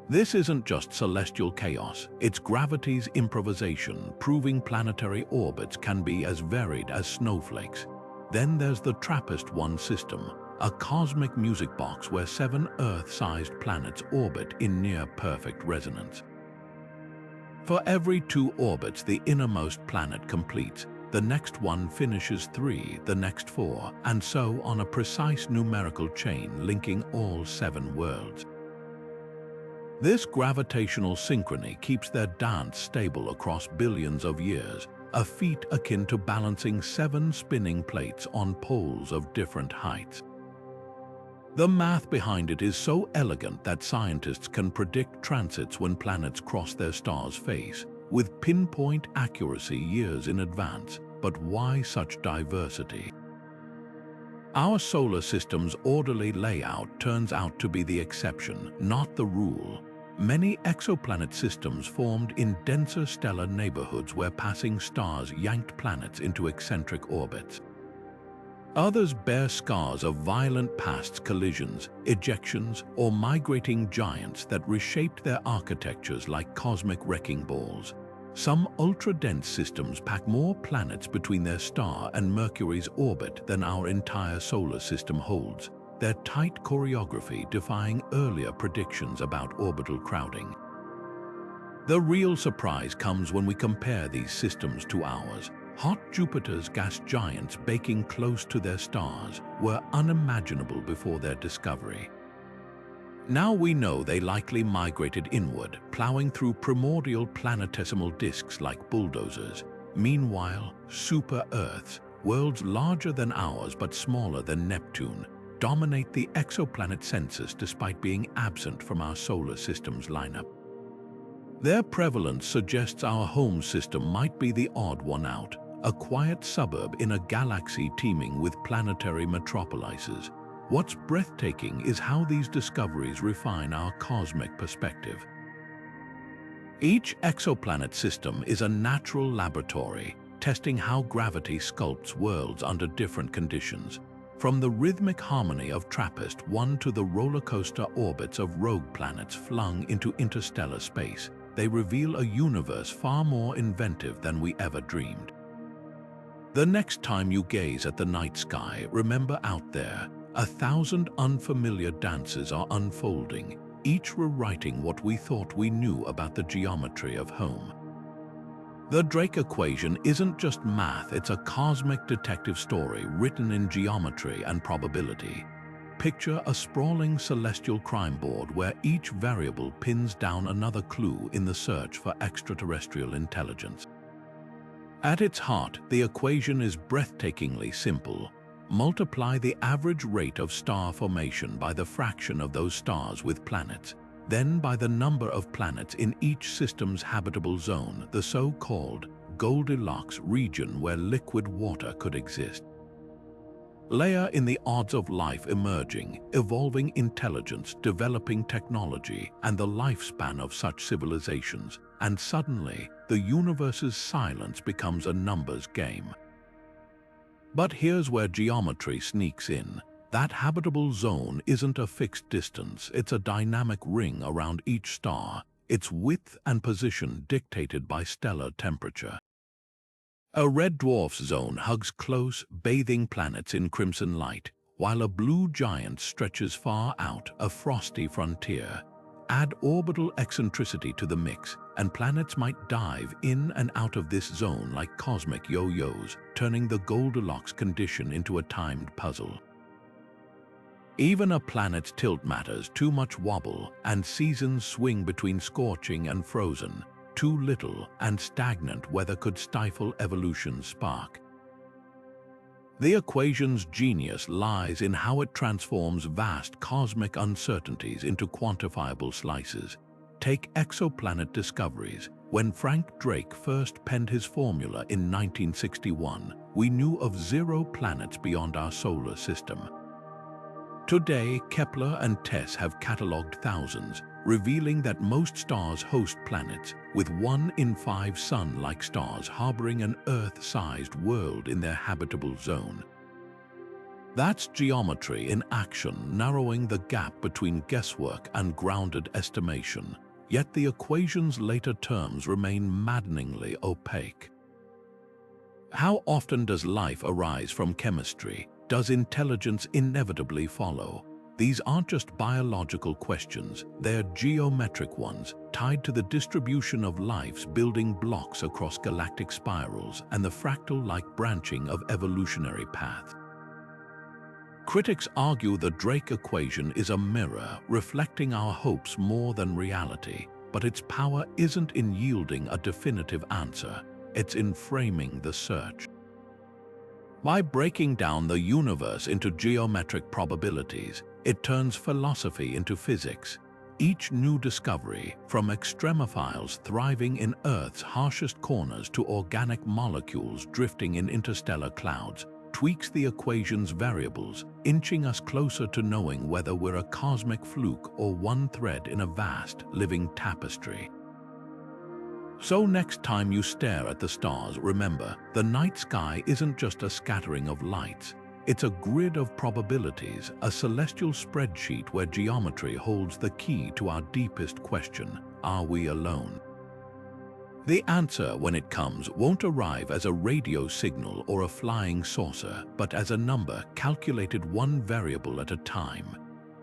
This isn't just celestial chaos, it's gravity's improvisation, proving planetary orbits can be as varied as snowflakes. Then there's the TRAPPIST-1 system, a cosmic music box where 7 Earth-sized planets orbit in near-perfect resonance. For every 2 orbits the innermost planet completes, the next one finishes 3, the next 4, and so on a precise numerical chain linking all 7 worlds. This gravitational synchrony keeps their dance stable across billions of years, a feat akin to balancing 7 spinning plates on poles of different heights. The math behind it is so elegant that scientists can predict transits when planets cross their star's face, with pinpoint accuracy years in advance. But why such diversity? Our solar system's orderly layout turns out to be the exception, not the rule. Many exoplanet systems formed in denser stellar neighborhoods where passing stars yanked planets into eccentric orbits. Others bear scars of violent past collisions, ejections, or migrating giants that reshaped their architectures like cosmic wrecking balls. Some ultra-dense systems pack more planets between their star and Mercury's orbit than our entire solar system holds, their tight choreography defying earlier predictions about orbital crowding. The real surprise comes when we compare these systems to ours. Hot Jupiter's gas giants baking close to their stars were unimaginable before their discovery. Now we know they likely migrated inward, plowing through primordial planetesimal disks like bulldozers. Meanwhile, super-Earths, worlds larger than ours but smaller than Neptune, dominate the exoplanet census despite being absent from our solar system's lineup. Their prevalence suggests our home system might be the odd one out, a quiet suburb in a galaxy teeming with planetary metropolises. What's breathtaking is how these discoveries refine our cosmic perspective. Each exoplanet system is a natural laboratory, testing how gravity sculpts worlds under different conditions. From the rhythmic harmony of TRAPPIST-1 to the roller coaster orbits of rogue planets flung into interstellar space, they reveal a universe far more inventive than we ever dreamed. The next time you gaze at the night sky, remember out there, 1,000 unfamiliar dances are unfolding, each rewriting what we thought we knew about the geometry of home. The Drake equation isn't just math, it's a cosmic detective story written in geometry and probability. Picture a sprawling celestial crime board where each variable pins down another clue in the search for extraterrestrial intelligence. At its heart, the equation is breathtakingly simple. Multiply the average rate of star formation by the fraction of those stars with planets, then by the number of planets in each system's habitable zone, the so-called Goldilocks region where liquid water could exist. Layer in the odds of life emerging, evolving intelligence, developing technology, and the lifespan of such civilizations, and suddenly, the universe's silence becomes a numbers game. But here's where geometry sneaks in. That habitable zone isn't a fixed distance, it's a dynamic ring around each star, its width and position dictated by stellar temperature. A red dwarf's zone hugs close, bathing planets in crimson light, while a blue giant stretches far out, a frosty frontier. Add orbital eccentricity to the mix, and planets might dive in and out of this zone like cosmic yo-yos, turning the Goldilocks condition into a timed puzzle. Even a planet's tilt matters. Too much wobble, and seasons swing between scorching and frozen. Too little and stagnant weather could stifle evolution's spark. The equation's genius lies in how it transforms vast cosmic uncertainties into quantifiable slices. Take exoplanet discoveries. When Frank Drake first penned his formula in 1961, we knew of 0 planets beyond our solar system. Today, Kepler and Tess have catalogued thousands, revealing that most stars host planets, with 1 in 5 sun-like stars harboring an Earth-sized world in their habitable zone. That's geometry in action, narrowing the gap between guesswork and grounded estimation. Yet the equation's later terms remain maddeningly opaque. How often does life arise from chemistry? Does intelligence inevitably follow? These aren't just biological questions, they're geometric ones, tied to the distribution of life's building blocks across galactic spirals and the fractal-like branching of evolutionary paths. Critics argue the Drake equation is a mirror, reflecting our hopes more than reality, but its power isn't in yielding a definitive answer, it's in framing the search. By breaking down the universe into geometric probabilities, it turns philosophy into physics. Each new discovery, from extremophiles thriving in Earth's harshest corners to organic molecules drifting in interstellar clouds, tweaks the equation's variables, inching us closer to knowing whether we're a cosmic fluke or one thread in a vast, living tapestry. So next time you stare at the stars, remember, the night sky isn't just a scattering of lights. It's a grid of probabilities, a celestial spreadsheet where geometry holds the key to our deepest question: are we alone? The answer, when it comes, won't arrive as a radio signal or a flying saucer, but as a number calculated one variable at a time.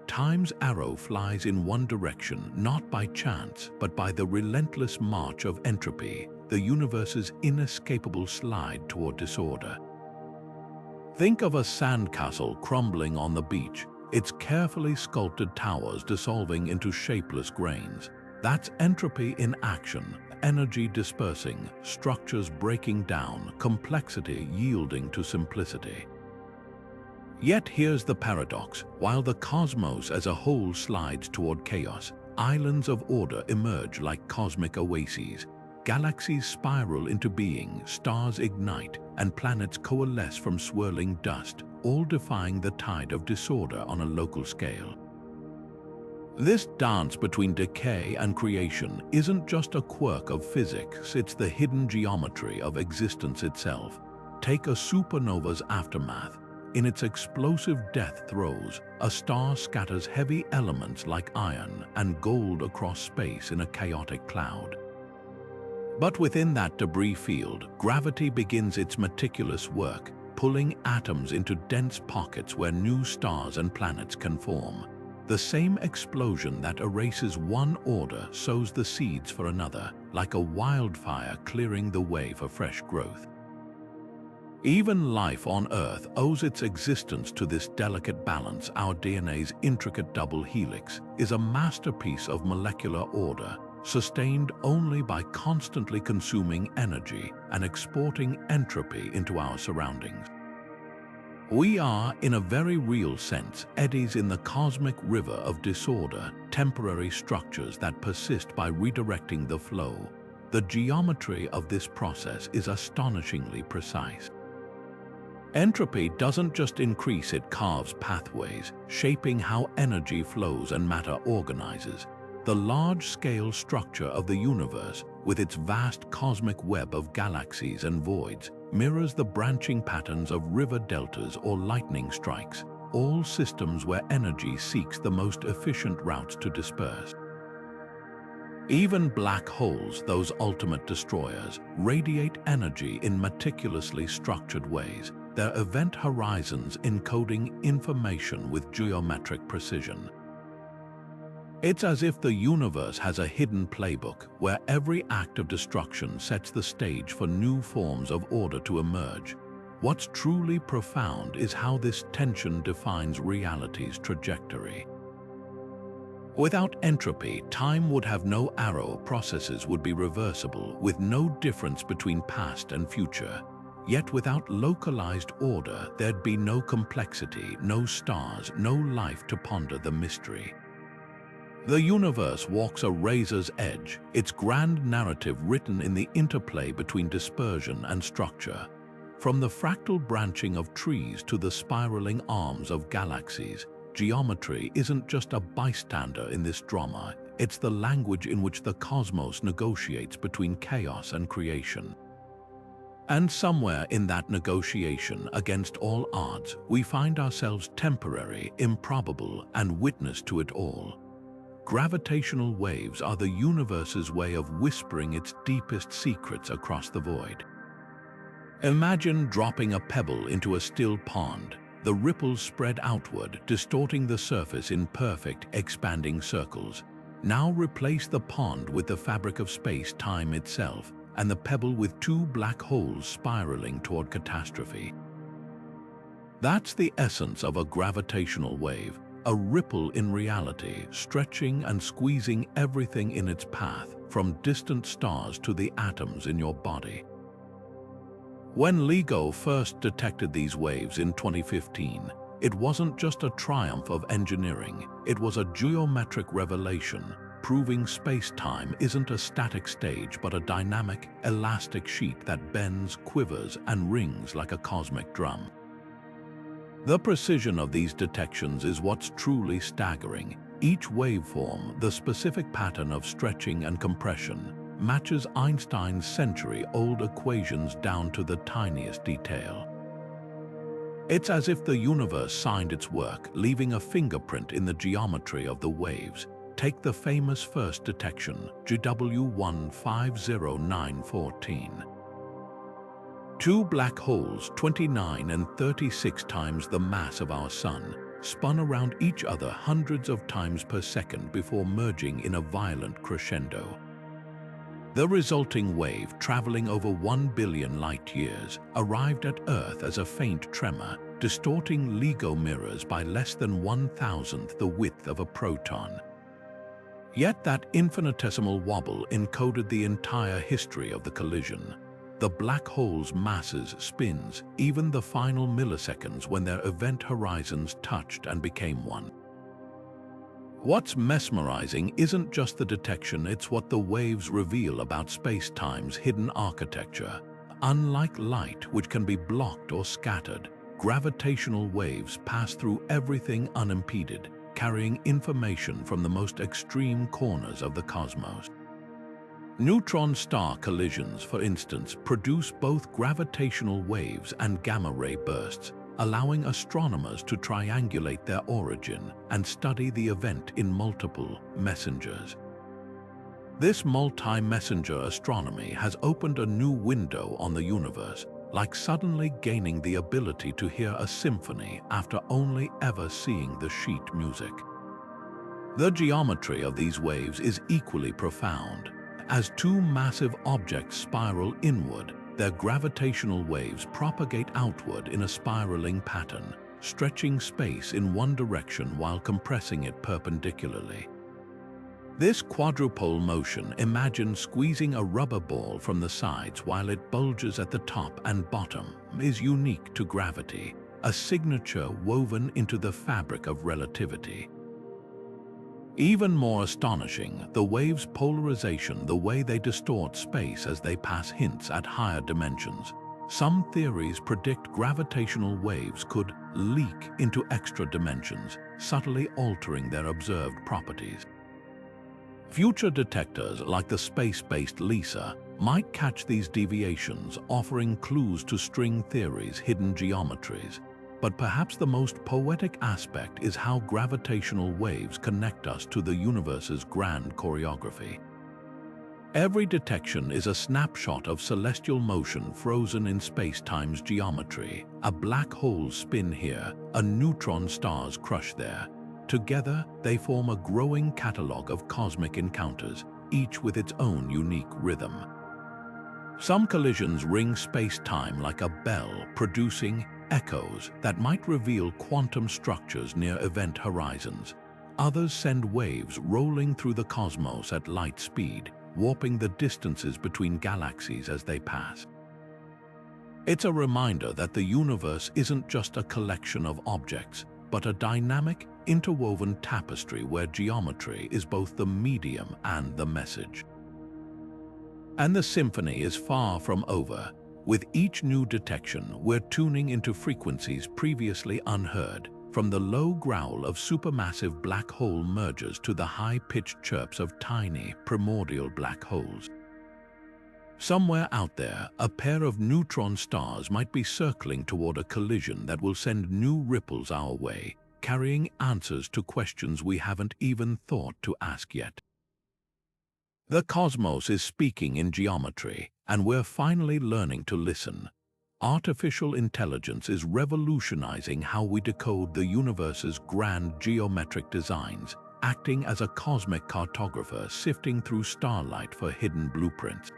Time's arrow flies in one direction, not by chance, but by the relentless march of entropy, the universe's inescapable slide toward disorder. Think of a sandcastle crumbling on the beach, its carefully sculpted towers dissolving into shapeless grains. That's entropy in action, energy dispersing, structures breaking down, complexity yielding to simplicity. Yet here's the paradox: while the cosmos as a whole slides toward chaos, islands of order emerge like cosmic oases. Galaxies spiral into being, stars ignite, and planets coalesce from swirling dust, all defying the tide of disorder on a local scale. This dance between decay and creation isn't just a quirk of physics, it's the hidden geometry of existence itself. Take a supernova's aftermath. In its explosive death throes, a star scatters heavy elements like iron and gold across space in a chaotic cloud. But within that debris field, gravity begins its meticulous work, pulling atoms into dense pockets where new stars and planets can form. The same explosion that erases one order sows the seeds for another, like a wildfire clearing the way for fresh growth. Even life on Earth owes its existence to this delicate balance. Our DNA's intricate double helix is a masterpiece of molecular order, sustained only by constantly consuming energy and exporting entropy into our surroundings. We are, in a very real sense, eddies in the cosmic river of disorder, temporary structures that persist by redirecting the flow. The geometry of this process is astonishingly precise. Entropy doesn't just increase, it carves pathways, shaping how energy flows and matter organizes. The large-scale structure of the universe, with its vast cosmic web of galaxies and voids, mirrors the branching patterns of river deltas or lightning strikes, all systems where energy seeks the most efficient routes to disperse. Even black holes, those ultimate destroyers, radiate energy in meticulously structured ways, their event horizons encoding information with geometric precision. It's as if the universe has a hidden playbook where every act of destruction sets the stage for new forms of order to emerge. What's truly profound is how this tension defines reality's trajectory. Without entropy, time would have no arrow, processes would be reversible, with no difference between past and future. Yet without localized order, there'd be no complexity, no stars, no life to ponder the mystery. The universe walks a razor's edge, its grand narrative written in the interplay between dispersion and structure. From the fractal branching of trees to the spiraling arms of galaxies, geometry isn't just a bystander in this drama, it's the language in which the cosmos negotiates between chaos and creation. And somewhere in that negotiation, against all odds, we find ourselves temporary, improbable, and witness to it all. Gravitational waves are the universe's way of whispering its deepest secrets across the void. Imagine dropping a pebble into a still pond. The ripples spread outward, distorting the surface in perfect, expanding circles. Now replace the pond with the fabric of space-time itself, and the pebble with two black holes spiraling toward catastrophe. That's the essence of a gravitational wave, a ripple in reality, stretching and squeezing everything in its path, from distant stars to the atoms in your body. When LIGO first detected these waves in 2015, it wasn't just a triumph of engineering, it was a geometric revelation, proving space-time isn't a static stage but a dynamic, elastic sheet that bends, quivers, and rings like a cosmic drum. The precision of these detections is what's truly staggering. Each waveform, the specific pattern of stretching and compression, matches Einstein's century-old equations down to the tiniest detail. It's as if the universe signed its work, leaving a fingerprint in the geometry of the waves. Take the famous first detection, GW150914. Two black holes, 29 and 36 times the mass of our Sun, spun around each other hundreds of times per second before merging in a violent crescendo. The resulting wave, traveling over 1 billion light-years, arrived at Earth as a faint tremor, distorting LIGO mirrors by less than 1,000th the width of a proton. Yet that infinitesimal wobble encoded the entire history of the collision. The black hole's masses, spins, even the final milliseconds when their event horizons touched and became one. What's mesmerizing isn't just the detection, it's what the waves reveal about space-time's hidden architecture. Unlike light, which can be blocked or scattered, gravitational waves pass through everything unimpeded, carrying information from the most extreme corners of the cosmos. Neutron star collisions, for instance, produce both gravitational waves and gamma-ray bursts, allowing astronomers to triangulate their origin and study the event in multiple messengers. This multi-messenger astronomy has opened a new window on the universe, like suddenly gaining the ability to hear a symphony after only ever seeing the sheet music. The geometry of these waves is equally profound. As two massive objects spiral inward, their gravitational waves propagate outward in a spiraling pattern, stretching space in one direction while compressing it perpendicularly. This quadrupole motion, imagine squeezing a rubber ball from the sides while it bulges at the top and bottom, is unique to gravity, a signature woven into the fabric of relativity. Even more astonishing, the waves' polarization, the way they distort space as they pass, hints at higher dimensions. Some theories predict gravitational waves could leak into extra dimensions, subtly altering their observed properties. Future detectors like the space-based LISA might catch these deviations, offering clues to string theory's hidden geometries. But perhaps the most poetic aspect is how gravitational waves connect us to the universe's grand choreography. Every detection is a snapshot of celestial motion frozen in space-time's geometry. A black hole's spin here, a neutron star's crush there. Together, they form a growing catalogue of cosmic encounters, each with its own unique rhythm. Some collisions ring space-time like a bell, producing echoes that might reveal quantum structures near event horizons. Others send waves rolling through the cosmos at light speed, warping the distances between galaxies as they pass. It's a reminder that the universe isn't just a collection of objects, but a dynamic, interwoven tapestry where geometry is both the medium and the message. And the symphony is far from over. With each new detection, we're tuning into frequencies previously unheard, from the low growl of supermassive black hole mergers to the high-pitched chirps of tiny, primordial black holes. Somewhere out there, a pair of neutron stars might be circling toward a collision that will send new ripples our way, carrying answers to questions we haven't even thought to ask yet. The cosmos is speaking in geometry, and we're finally learning to listen. Artificial intelligence is revolutionizing how we decode the universe's grand geometric designs, acting as a cosmic cartographer sifting through starlight for hidden blueprints.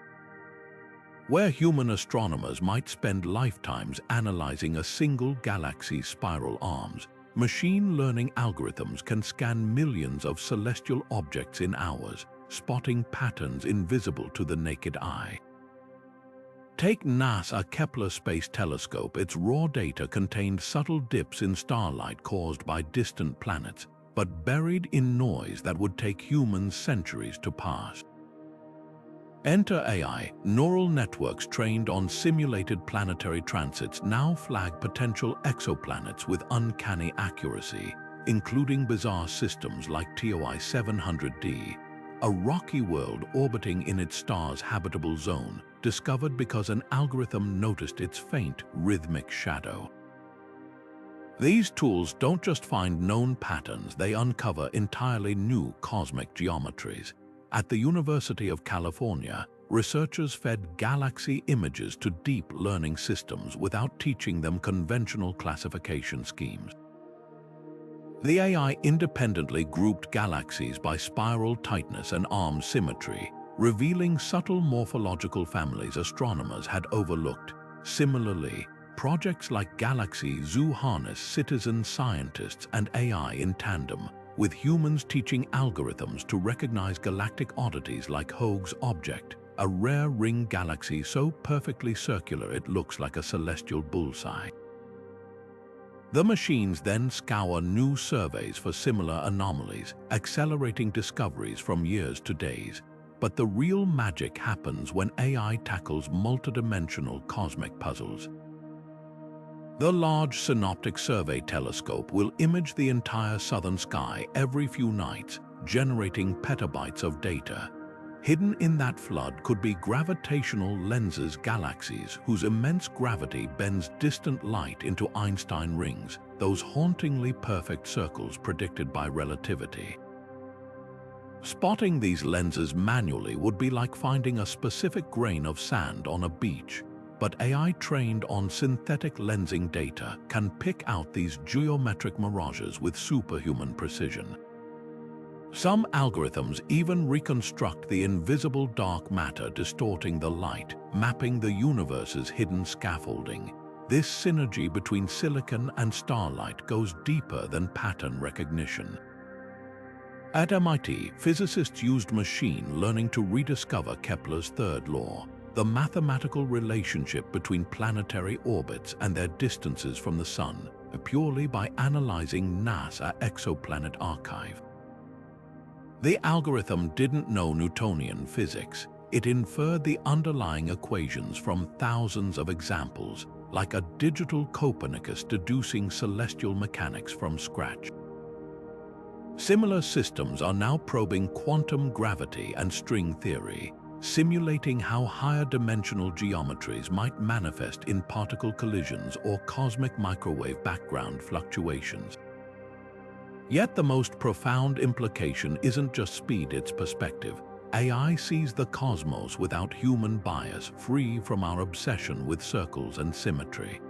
Where human astronomers might spend lifetimes analyzing a single galaxy's spiral arms, machine learning algorithms can scan millions of celestial objects in hours, spotting patterns invisible to the naked eye. Take NASA's Kepler Space Telescope. Its raw data contained subtle dips in starlight caused by distant planets, but buried in noise that would take humans centuries to parse. Enter AI. Neural networks trained on simulated planetary transits now flag potential exoplanets with uncanny accuracy, including bizarre systems like TOI 700d, a rocky world orbiting in its star's habitable zone, discovered because an algorithm noticed its faint, rhythmic shadow. These tools don't just find known patterns, they uncover entirely new cosmic geometries. At the University of California, researchers fed galaxy images to deep learning systems without teaching them conventional classification schemes. The AI independently grouped galaxies by spiral tightness and arm symmetry, revealing subtle morphological families astronomers had overlooked. Similarly, projects like Galaxy Zoo harness citizen scientists and AI in tandem, with humans teaching algorithms to recognize galactic oddities like Hoag's object, a rare ring galaxy so perfectly circular it looks like a celestial bullseye. The machines then scour new surveys for similar anomalies, accelerating discoveries from years to days. But the real magic happens when AI tackles multidimensional cosmic puzzles. The Large Synoptic Survey Telescope will image the entire southern sky every few nights, generating petabytes of data. Hidden in that flood could be gravitational lenses galaxies whose immense gravity bends distant light into Einstein rings, those hauntingly perfect circles predicted by relativity. Spotting these lenses manually would be like finding a specific grain of sand on a beach. But AI trained on synthetic lensing data can pick out these geometric mirages with superhuman precision. Some algorithms even reconstruct the invisible dark matter distorting the light, mapping the universe's hidden scaffolding. This synergy between silicon and starlight goes deeper than pattern recognition. At MIT, physicists used machine learning to rediscover Kepler's third law, the mathematical relationship between planetary orbits and their distances from the Sun, purely by analyzing NASA's exoplanet archive. The algorithm didn't know Newtonian physics. It inferred the underlying equations from thousands of examples, like a digital Copernicus deducing celestial mechanics from scratch. Similar systems are now probing quantum gravity and string theory, simulating how higher dimensional geometries might manifest in particle collisions or cosmic microwave background fluctuations. Yet the most profound implication isn't just speed, it's perspective. AI sees the cosmos without human bias, free from our obsession with circles and symmetry.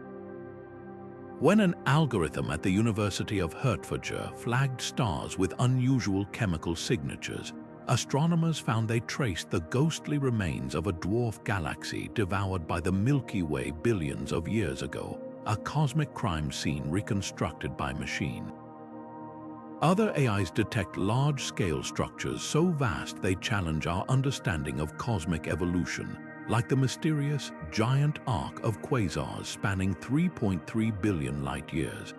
When an algorithm at the University of Hertfordshire flagged stars with unusual chemical signatures, astronomers found they traced the ghostly remains of a dwarf galaxy devoured by the Milky Way billions of years ago, a cosmic crime scene reconstructed by machine. Other AIs detect large-scale structures so vast they challenge our understanding of cosmic evolution, like the mysterious giant arc of quasars spanning 3.3 billion light-years.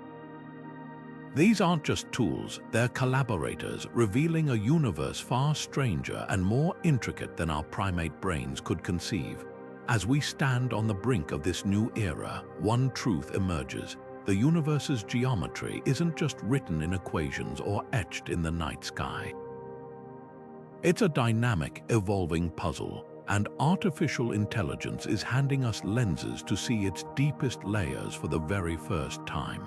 These aren't just tools, they're collaborators, revealing a universe far stranger and more intricate than our primate brains could conceive. As we stand on the brink of this new era, one truth emerges. The universe's geometry isn't just written in equations or etched in the night sky. It's a dynamic, evolving puzzle, and artificial intelligence is handing us lenses to see its deepest layers for the very first time.